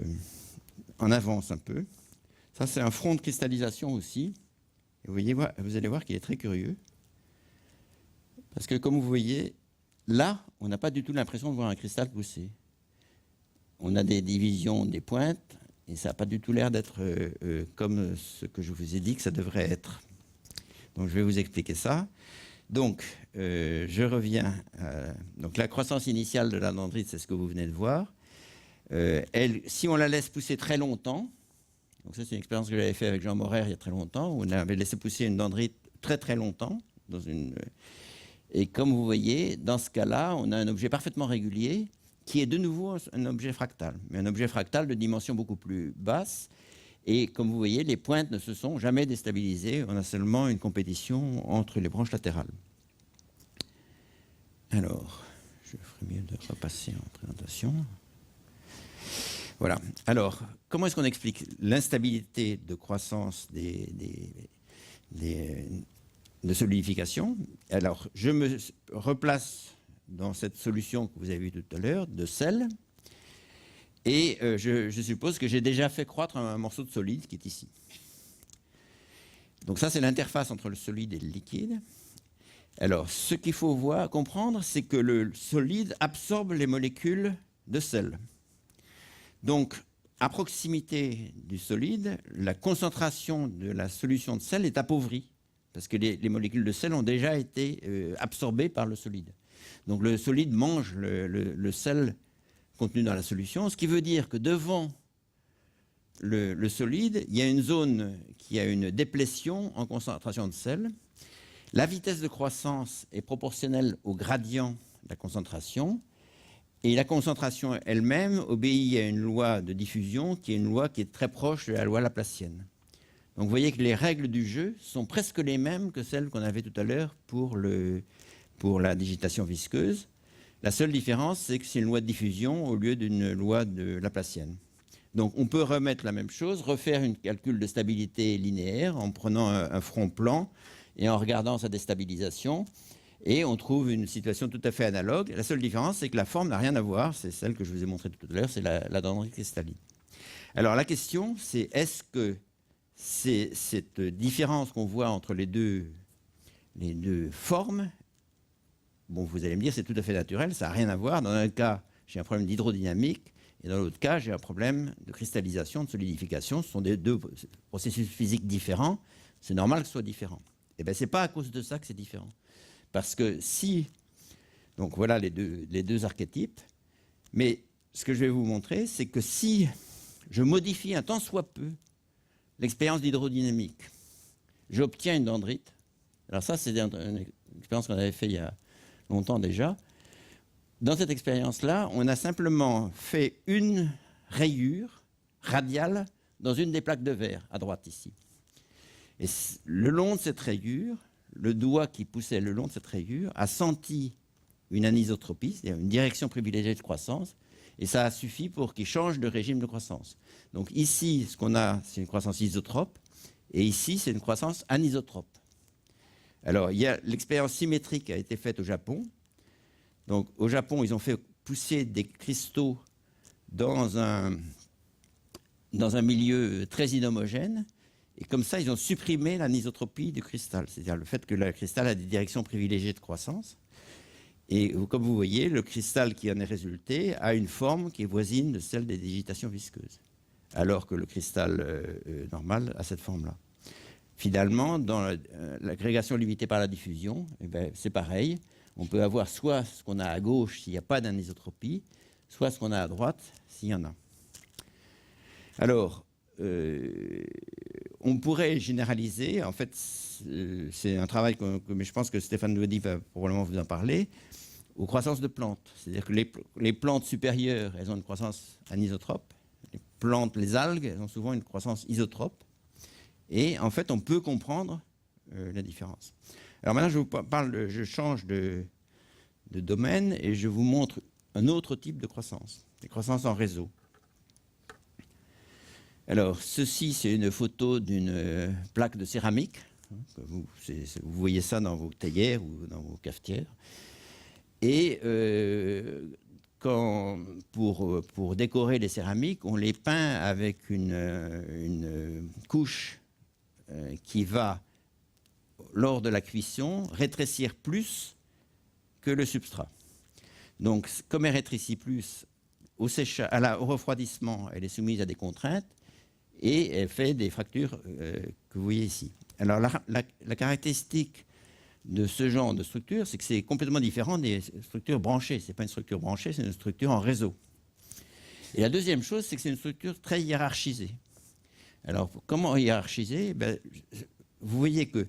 en avance un peu. Ça, c'est un front de cristallisation aussi. Et vous allez voir qu'il est très curieux. Parce que, comme vous voyez, là, on n'a pas du tout l'impression de voir un cristal pousser. On a des divisions des pointes, et ça n'a pas du tout l'air d'être comme ce que je vous ai dit que ça devrait être. Donc je vais vous expliquer ça. Donc je reviens. Donc la croissance initiale de la dendrite, c'est ce que vous venez de voir. Si on la laisse pousser très longtemps, donc ça c'est une expérience que j'avais faite avec Jean Morer il y a très longtemps, où on avait laissé pousser une dendrite très très longtemps et comme vous voyez, dans ce cas-là, on a un objet parfaitement régulier qui est de nouveau un objet fractal, mais un objet fractal de dimension beaucoup plus basse. Et comme vous voyez, les pointes ne se sont jamais déstabilisées. On a seulement une compétition entre les branches latérales. Alors, je ferais mieux de repasser en présentation. Voilà. Alors, comment est-ce qu'on explique l'instabilité de croissance de solidification? Alors, je me replace dans cette solution que vous avez vue tout à l'heure, de sel. Et je suppose que j'ai déjà fait croître un morceau de solide qui est ici. Donc ça, c'est l'interface entre le solide et le liquide. Alors, ce qu'il faut comprendre, c'est que le solide absorbe les molécules de sel. Donc, à proximité du solide, la concentration de la solution de sel est appauvrie, parce que les molécules de sel ont déjà été absorbées par le solide. Donc, le solide mange le sel contenu dans la solution, ce qui veut dire que devant le solide, il y a une zone qui a une déplétion en concentration de sel. La vitesse de croissance est proportionnelle au gradient de la concentration, et la concentration elle-même obéit à une loi de diffusion qui est une loi qui est très proche de la loi laplacienne. Donc vous voyez que les règles du jeu sont presque les mêmes que celles qu'on avait tout à l'heure pour la digitation visqueuse. La seule différence, c'est que c'est une loi de diffusion au lieu d'une loi de laplacienne. Donc on peut remettre la même chose, refaire un calcul de stabilité linéaire en prenant un front plan et en regardant sa déstabilisation, et on trouve une situation tout à fait analogue. La seule différence, c'est que la forme n'a rien à voir, c'est celle que je vous ai montrée tout à l'heure, c'est la dendrite cristalline. Alors la question, c'est est-ce que c'est cette différence qu'on voit entre les deux formes? Bon, vous allez me dire, c'est tout à fait naturel, ça n'a rien à voir. Dans un cas, j'ai un problème d'hydrodynamique, et dans l'autre cas, j'ai un problème de cristallisation, de solidification. Ce sont des deux processus physiques différents. C'est normal que ce soit différent. Eh bien, ce n'est pas à cause de ça que c'est différent. Parce que si... Donc voilà les deux archétypes. Mais ce que je vais vous montrer, c'est que si je modifie un tant soit peu l'expérience d'hydrodynamique, j'obtiens une dendrite. Alors ça, c'est une expérience qu'on avait faite il y a longtemps déjà. Dans cette expérience-là, on a simplement fait une rayure radiale dans une des plaques de verre, à droite ici. Et le long de cette rayure, le doigt qui poussait le long de cette rayure a senti une anisotropie, c'est-à-dire une direction privilégiée de croissance, et ça a suffi pour qu'il change de régime de croissance. Donc ici, ce qu'on a, c'est une croissance isotrope, et ici, c'est une croissance anisotrope. Alors, l'expérience symétrique a été faite au Japon. Donc, au Japon, ils ont fait pousser des cristaux dans un milieu très inhomogène. Et comme ça, ils ont supprimé l'anisotropie du cristal, c'est-à-dire le fait que le cristal a des directions privilégiées de croissance. Et comme vous voyez, le cristal qui en est résulté a une forme qui est voisine de celle des digitations visqueuses, alors que le cristal normal a cette forme-là. Finalement, dans l'agrégation limitée par la diffusion, eh ben, c'est pareil. On peut avoir soit ce qu'on a à gauche s'il n'y a pas d'anisotropie, soit ce qu'on a à droite s'il y en a. Alors, on pourrait généraliser, en fait, c'est un travail mais je pense que Stéphane Douedy va probablement vous en parler, aux croissances de plantes. C'est-à-dire que les plantes supérieures, elles ont une croissance anisotrope. Les algues, elles ont souvent une croissance isotrope. Et en fait, on peut comprendre la différence. Alors maintenant, je change de domaine et je vous montre un autre type de croissance, les croissances en réseau. Alors, ceci, c'est une photo d'une plaque de céramique. Vous voyez ça dans vos théières ou dans vos cafetières. Et pour décorer les céramiques, on les peint avec une couche qui va, lors de la cuisson, rétrécir plus que le substrat. Donc, comme elle rétrécit plus, au refroidissement, elle est soumise à des contraintes et elle fait des fractures que vous voyez ici. Alors la caractéristique de ce genre de structure, c'est que c'est complètement différent des structures branchées. Ce n'est pas une structure branchée, c'est une structure en réseau. Et la deuxième chose, c'est que c'est une structure très hiérarchisée. Alors, comment hiérarchiser? Vous voyez que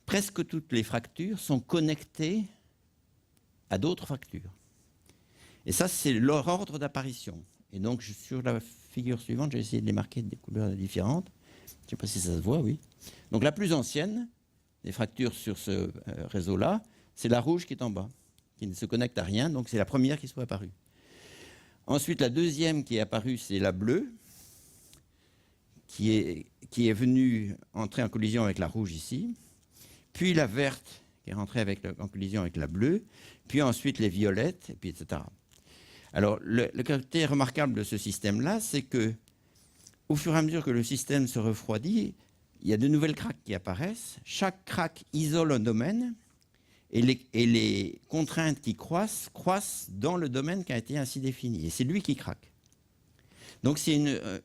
presque toutes les fractures sont connectées à d'autres fractures. Et ça, c'est leur ordre d'apparition. Et donc, sur la figure suivante, j'ai essayé de les marquer des couleurs différentes. Je ne sais pas si ça se voit, oui. Donc, la plus ancienne des fractures sur ce réseau-là, c'est la rouge qui est en bas, qui ne se connecte à rien. Donc, c'est la première qui soit apparue. Ensuite, la deuxième qui est apparue, c'est la bleue, qui est venue entrer en collision avec la rouge ici. Puis la verte, qui est rentrée en collision avec la bleue. Puis ensuite les violettes, et puis etc. Alors, le côté remarquable de ce système-là, c'est que au fur et à mesure que le système se refroidit, il y a de nouvelles craques qui apparaissent. Chaque craque isole un domaine et les contraintes qui croissent dans le domaine qui a été ainsi défini. Et c'est lui qui craque. Donc c'est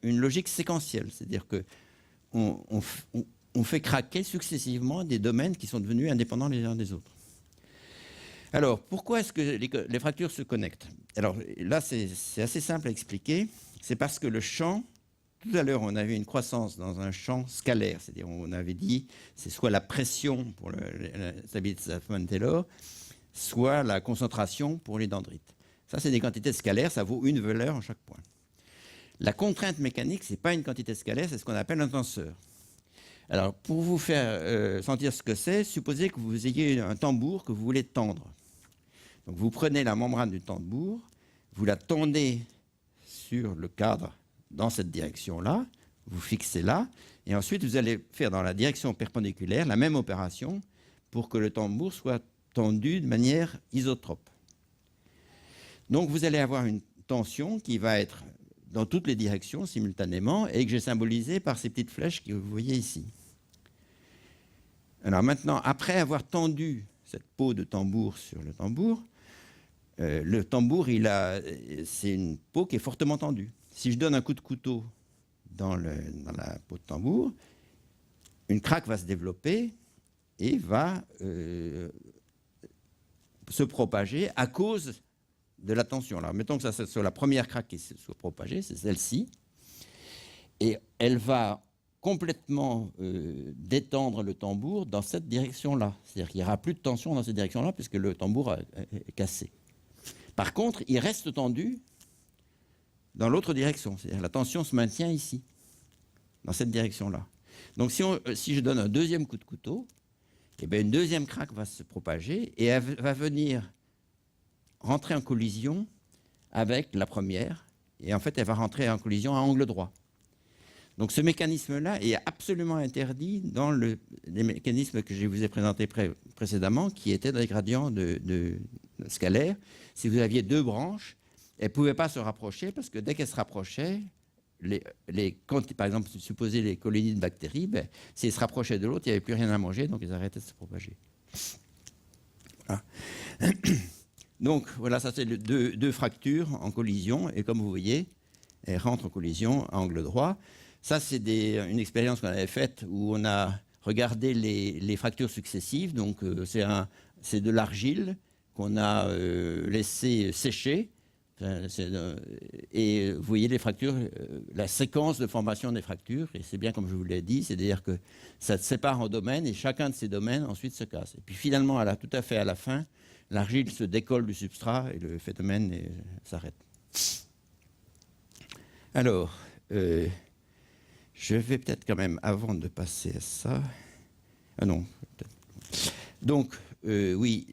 une logique séquentielle, c'est-à-dire qu'on fait craquer successivement des domaines qui sont devenus indépendants les uns des autres. Alors, pourquoi est-ce que les fractures se connectent? Alors là, c'est assez simple à expliquer. C'est parce que le champ, tout à l'heure, on avait une croissance dans un champ scalaire, c'est-à-dire on avait dit c'est soit la pression pour la stabilité de Saffman-Taylor, soit la concentration pour les dendrites. Ça, c'est des quantités scalaires, ça vaut une valeur en chaque point. La contrainte mécanique, ce n'est pas une quantité scalaire, c'est ce qu'on appelle un tenseur. Alors, pour vous faire sentir ce que c'est, supposez que vous ayez un tambour que vous voulez tendre. Donc, vous prenez la membrane du tambour, vous la tendez sur le cadre dans cette direction-là, vous fixez là, et ensuite vous allez faire dans la direction perpendiculaire la même opération pour que le tambour soit tendu de manière isotrope. Donc, vous allez avoir une tension qui va être dans toutes les directions simultanément et que j'ai symbolisé par ces petites flèches que vous voyez ici. Alors maintenant, après avoir tendu cette peau de tambour sur le tambour, c'est une peau qui est fortement tendue. Si je donne un coup de couteau dans la peau de tambour, une craque va se développer et va se propager à cause de la tension. Alors, mettons que ça soit la première craque qui se soit propagée, c'est celle-ci, et elle va complètement détendre le tambour dans cette direction-là. C'est-à-dire qu'il n'y aura plus de tension dans cette direction-là puisque le tambour est cassé. Par contre, il reste tendu dans l'autre direction. C'est-à-dire la tension se maintient ici, dans cette direction-là. Donc si je donne un deuxième coup de couteau, eh bien, une deuxième craque va se propager et elle va venir rentrer en collision avec la première. Et en fait, elle va rentrer en collision à angle droit. Donc ce mécanisme-là est absolument interdit dans les mécanismes que je vous ai présentés précédemment, qui étaient des gradients de scalaires. Si vous aviez deux branches, elles ne pouvaient pas se rapprocher parce que dès qu'elles se rapprochaient, par exemple, supposez les colonies de bactéries, si elles se rapprochaient de l'autre, il n'y avait plus rien à manger, donc elles arrêtaient de se propager. Voilà. Donc voilà, ça c'est deux fractures en collision, et comme vous voyez, elles rentrent en collision à angle droit. Ça, c'est une expérience qu'on avait faite où on a regardé les fractures successives. Donc, c'est de l'argile qu'on a laissé sécher. Et vous voyez les fractures, la séquence de formation des fractures. Et c'est bien comme je vous l'ai dit, c'est-à-dire que ça se sépare en domaines et chacun de ces domaines ensuite se casse. Et puis finalement, tout à fait à la fin, l'argile se décolle du substrat et le phénomène s'arrête. Alors, je vais peut-être quand même, avant de passer à ça... Ah non, peut-être. Donc, oui,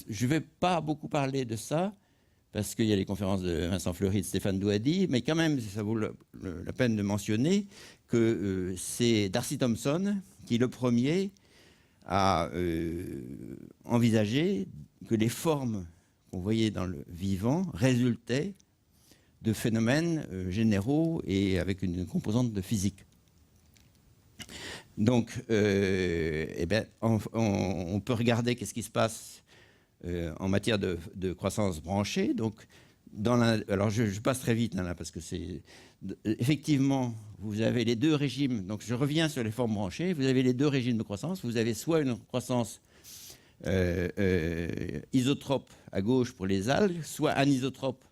je ne vais pas beaucoup parler de ça, parce qu'il y a les conférences de Vincent Fleury et de Stéphane Douady, mais quand même, ça vaut la peine de mentionner que c'est Darcy Thompson qui, le premier, a envisagé que les formes qu'on voyait dans le vivant résultaient de phénomènes généraux et avec une composante de physique. Donc, on peut regarder qu'est-ce qui se passe en matière de croissance branchée. Donc, alors je passe très vite là, parce que c'est... Effectivement, vous avez les deux régimes. Donc je reviens sur les formes branchées. Vous avez les deux régimes de croissance. Vous avez soit une croissance isotrope à gauche pour les algues, soit anisotrope,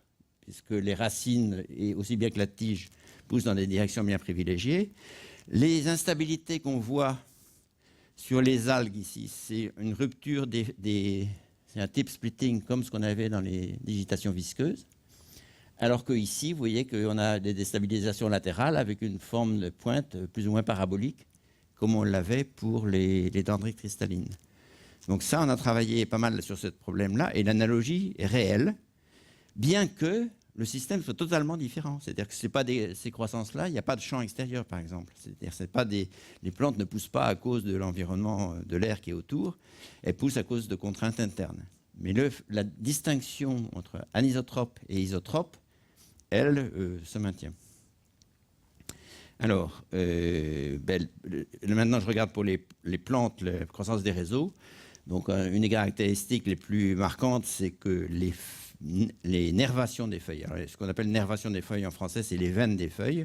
puisque les racines, et aussi bien que la tige, poussent dans des directions bien privilégiées. Les instabilités qu'on voit sur les algues ici, c'est une rupture c'est un tip splitting comme ce qu'on avait dans les digitations visqueuses. Alors qu'ici, vous voyez qu'on a des déstabilisations latérales avec une forme de pointe plus ou moins parabolique, comme on l'avait pour les dendrites cristallines. Donc ça, on a travaillé pas mal sur ce problème-là, et l'analogie est réelle, bien que le système soit totalement différent. C'est-à-dire que c'est pas ces croissances-là, il n'y a pas de champ extérieur, par exemple. C'est-à-dire que les plantes ne poussent pas à cause de l'environnement, de l'air qui est autour, elles poussent à cause de contraintes internes. Mais la distinction entre anisotrope et isotrope, elle, se maintient. Alors, maintenant je regarde pour les plantes, la croissance des réseaux. Donc, une des caractéristiques les plus marquantes, c'est que les nervations des feuilles, alors, ce qu'on appelle nervation des feuilles en français, c'est les veines des feuilles.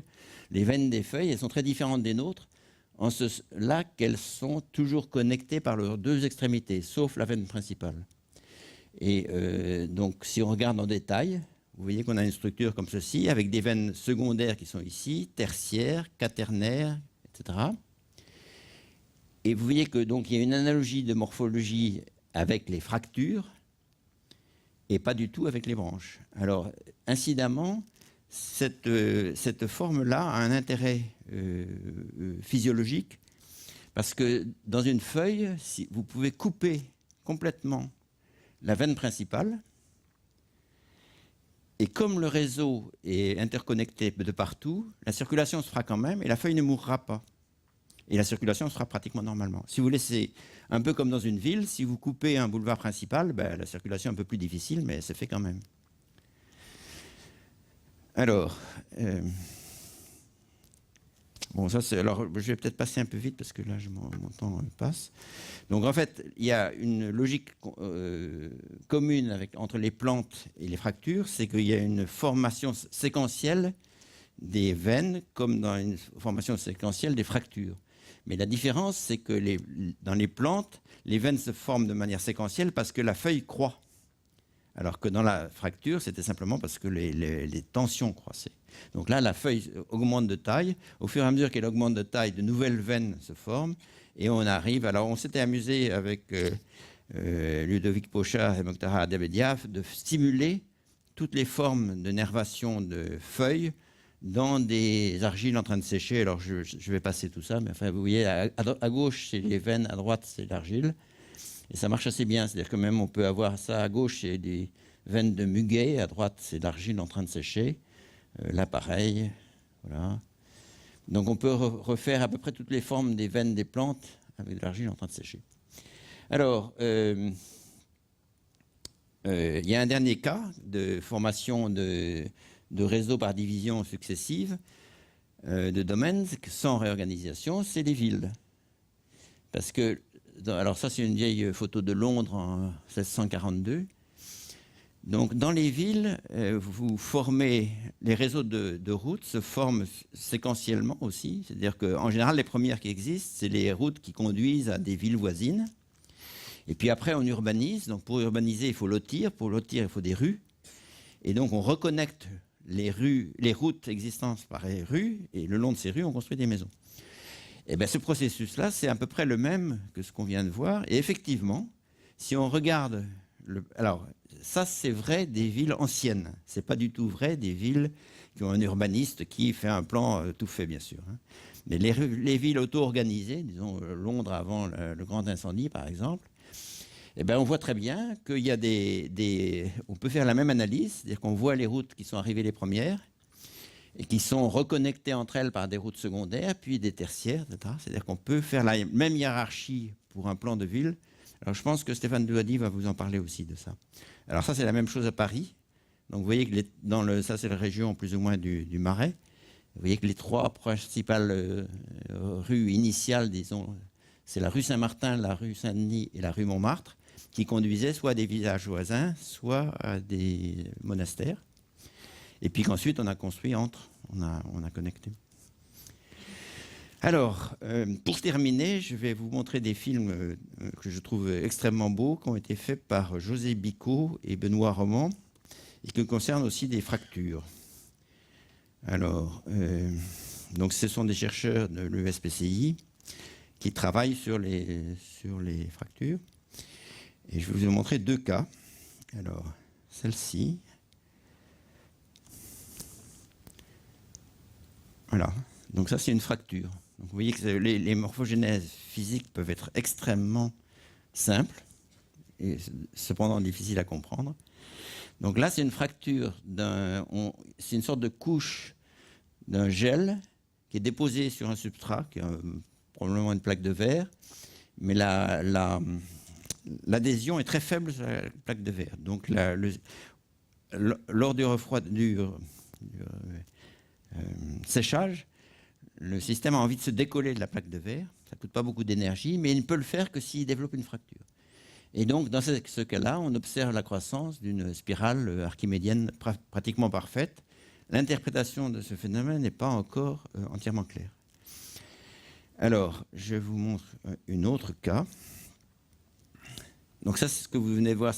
Les veines des feuilles, elles sont très différentes des nôtres, en cela qu'elles sont toujours connectées par leurs deux extrémités, sauf la veine principale. Et donc, si on regarde en détail, vous voyez qu'on a une structure comme ceci, avec des veines secondaires qui sont ici, tertiaires, quaternaires, etc. Et vous voyez que donc il y a une analogie de morphologie avec les fractures et pas du tout avec les branches. Alors, incidemment, cette forme-là a un intérêt physiologique parce que dans une feuille, si vous pouvez couper complètement la veine principale. Et comme le réseau est interconnecté de partout, la circulation se fera quand même et la feuille ne mourra pas. Et la circulation se fera pratiquement normalement. Si vous laissez, un peu comme dans une ville, si vous coupez un boulevard principal, la circulation est un peu plus difficile, mais elle se fait quand même. Alors, bon, alors je vais peut-être passer un peu vite parce que là, mon temps passe. Donc, en fait, il y a une logique commune entre les plantes et les fractures, c'est qu'il y a une formation séquentielle des veines, comme dans une formation séquentielle des fractures. Mais la différence, c'est que dans les plantes, les veines se forment de manière séquentielle parce que la feuille croît. Alors que dans la fracture, c'était simplement parce que les tensions croissaient. Donc là, la feuille augmente de taille. Au fur et à mesure qu'elle augmente de taille, de nouvelles veines se forment. Et on arrive... Alors, on s'était amusé avec Ludovic Pochat et Mokhtar Abediaf de stimuler toutes les formes de nervation de feuilles dans des argiles en train de sécher. Alors, je vais passer tout ça, mais enfin, vous voyez, à gauche, c'est les veines, à droite, c'est l'argile. Et ça marche assez bien. C'est-à-dire que même, on peut avoir ça à gauche, c'est des veines de muguet, à droite, c'est l'argile en train de sécher. Là, pareil. Voilà. Donc, on peut refaire à peu près toutes les formes des veines des plantes avec de l'argile en train de sécher. Alors, il y a un dernier cas de formation de réseaux par division successive de domaines sans réorganisation, c'est les villes. Parce que, alors ça c'est une vieille photo de Londres en 1642. Donc dans les villes, vous formez, les réseaux de routes se forment séquentiellement aussi. C'est-à-dire qu'en général, les premières qui existent, c'est les routes qui conduisent à des villes voisines. Et puis après, on urbanise. Donc pour urbaniser, il faut lotir. Pour lotir, il faut des rues. Et donc on reconnecte les routes existantes par les rues, et le long de ces rues, on construit des maisons. Et bien, ce processus-là, c'est à peu près le même que ce qu'on vient de voir. Et effectivement, si on regarde... alors, ça, c'est vrai des villes anciennes. Ce n'est pas du tout vrai des villes qui ont un urbaniste qui fait un plan tout fait, bien sûr. Hein. Mais les villes auto-organisées, disons Londres avant le grand incendie, par exemple, eh ben, on voit très bien qu'il y a on peut faire la même analyse, c'est-à-dire qu'on voit les routes qui sont arrivées les premières et qui sont reconnectées entre elles par des routes secondaires, puis des tertiaires, etc. C'est-à-dire qu'on peut faire la même hiérarchie pour un plan de ville. Alors je pense que Stéphane Douady va vous en parler aussi de ça. Alors ça, c'est la même chose à Paris. Donc vous voyez que ça, c'est la région plus ou moins du Marais. Vous voyez que les trois principales rues initiales, disons, c'est la rue Saint-Martin, la rue Saint-Denis et la rue Montmartre, qui conduisaient soit à des villages voisins, soit à des monastères. Et puis qu'ensuite, on a construit entre, on a connecté. Alors, pour terminer, je vais vous montrer des films que je trouve extrêmement beaux, qui ont été faits par José Bicot et Benoît Roman, et qui concernent aussi des fractures. Alors, donc ce sont des chercheurs de l'ESPCI qui travaillent sur les fractures. Et je vais vous montrer 2 cas. Alors, celle-ci. Voilà. Donc ça, c'est une fracture. Donc vous voyez que les morphogénèses physiques peuvent être extrêmement simples et cependant difficiles à comprendre. Donc là, c'est une fracture, c'est une sorte de couche d'un gel qui est déposé sur un substrat, qui est probablement une plaque de verre, mais l'adhésion est très faible sur la plaque de verre. Donc lors du séchage, le système a envie de se décoller de la plaque de verre. Ça ne coûte pas beaucoup d'énergie, mais il ne peut le faire que s'il développe une fracture. Et donc, dans ce cas-là, on observe la croissance d'une spirale archimédienne pratiquement parfaite. L'interprétation de ce phénomène n'est pas encore entièrement claire. Alors, je vous montre un autre cas. Donc ça, c'est ce que vous venez de voir.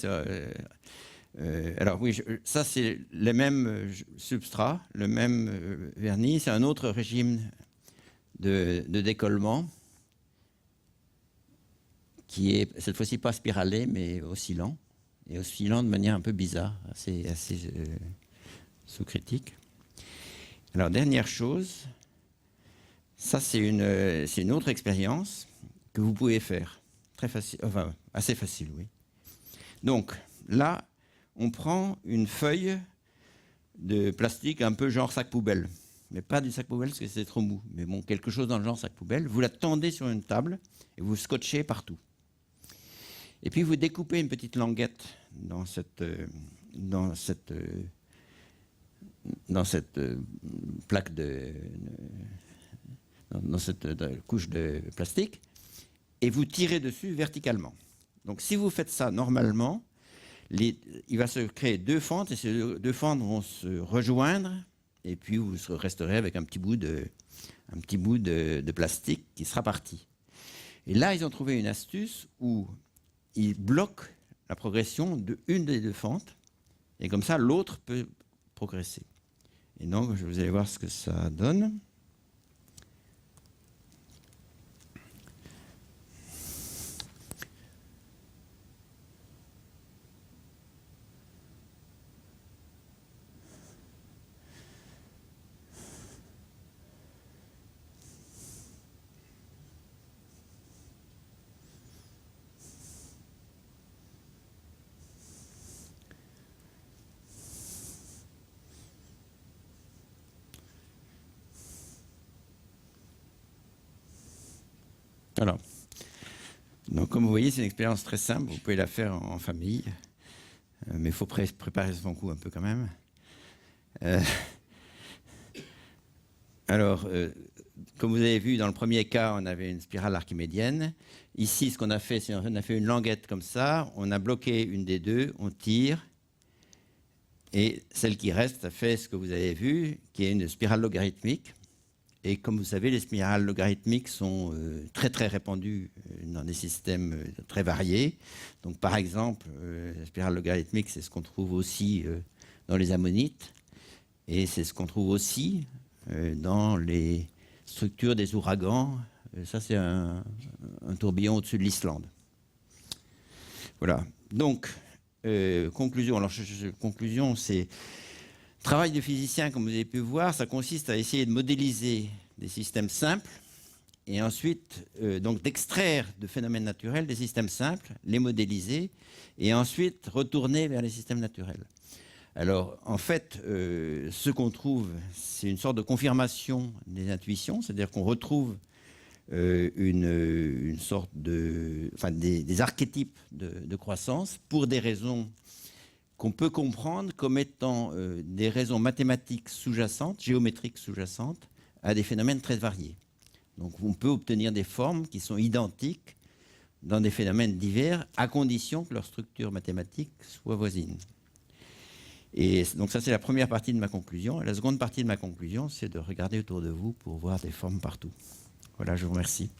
Alors oui, ça, c'est les mêmes substrats, le même vernis. C'est un autre régime de décollement qui est cette fois-ci pas spiralé, mais oscillant. Et oscillant de manière un peu bizarre, assez sous-critique. Alors, dernière chose, ça, c'est une autre expérience que vous pouvez faire. Très facile, enfin, assez facile, oui. Donc, là, on prend une feuille de plastique un peu genre sac poubelle. Mais pas du sac poubelle parce que c'est trop mou. Mais bon, quelque chose dans le genre sac poubelle. Vous la tendez sur une table et vous scotchez partout. Et puis, vous découpez une petite languette dans cette plaque dans cette couche de plastique, et vous tirez dessus verticalement. Donc si vous faites ça normalement, il va se créer 2 fentes, et ces 2 fentes vont se rejoindre, et puis vous resterez avec un petit bout de plastique qui sera parti. Et là, ils ont trouvé une astuce où ils bloquent la progression d'une des 2 fentes, et comme ça, l'autre peut progresser. Et donc, vous allez voir ce que ça donne. Alors, donc comme vous voyez, c'est une expérience très simple. Vous pouvez la faire en famille, mais il faut préparer son coup un peu quand même. Alors, comme vous avez vu, dans le premier cas, on avait une spirale archimédienne. Ici, ce qu'on a fait, c'est qu'on a fait une languette comme ça. On a bloqué une des 2, on tire. Et celle qui reste, ça fait ce que vous avez vu, qui est une spirale logarithmique. Et comme vous savez, les spirales logarithmiques sont très très répandues dans des systèmes très variés. Donc par exemple, la spirale logarithmique, c'est ce qu'on trouve aussi dans les ammonites. Et c'est ce qu'on trouve aussi dans les structures des ouragans. Ça, c'est un tourbillon au-dessus de l'Islande. Voilà. Donc, conclusion. Alors, conclusion, c'est... Travail de physicien, comme vous avez pu voir, ça consiste à essayer de modéliser des systèmes simples et ensuite donc d'extraire de phénomènes naturels des systèmes simples, les modéliser et ensuite retourner vers les systèmes naturels. Alors, en fait, ce qu'on trouve, c'est une sorte de confirmation des intuitions, c'est-à-dire qu'on retrouve une sorte des archétypes de croissance pour des raisons qu'on peut comprendre comme étant des raisons mathématiques sous-jacentes, géométriques sous-jacentes, à des phénomènes très variés. Donc on peut obtenir des formes qui sont identiques dans des phénomènes divers, à condition que leur structure mathématique soit voisine. Et donc ça, c'est la première partie de ma conclusion. Et la seconde partie de ma conclusion, c'est de regarder autour de vous pour voir des formes partout. Voilà, je vous remercie.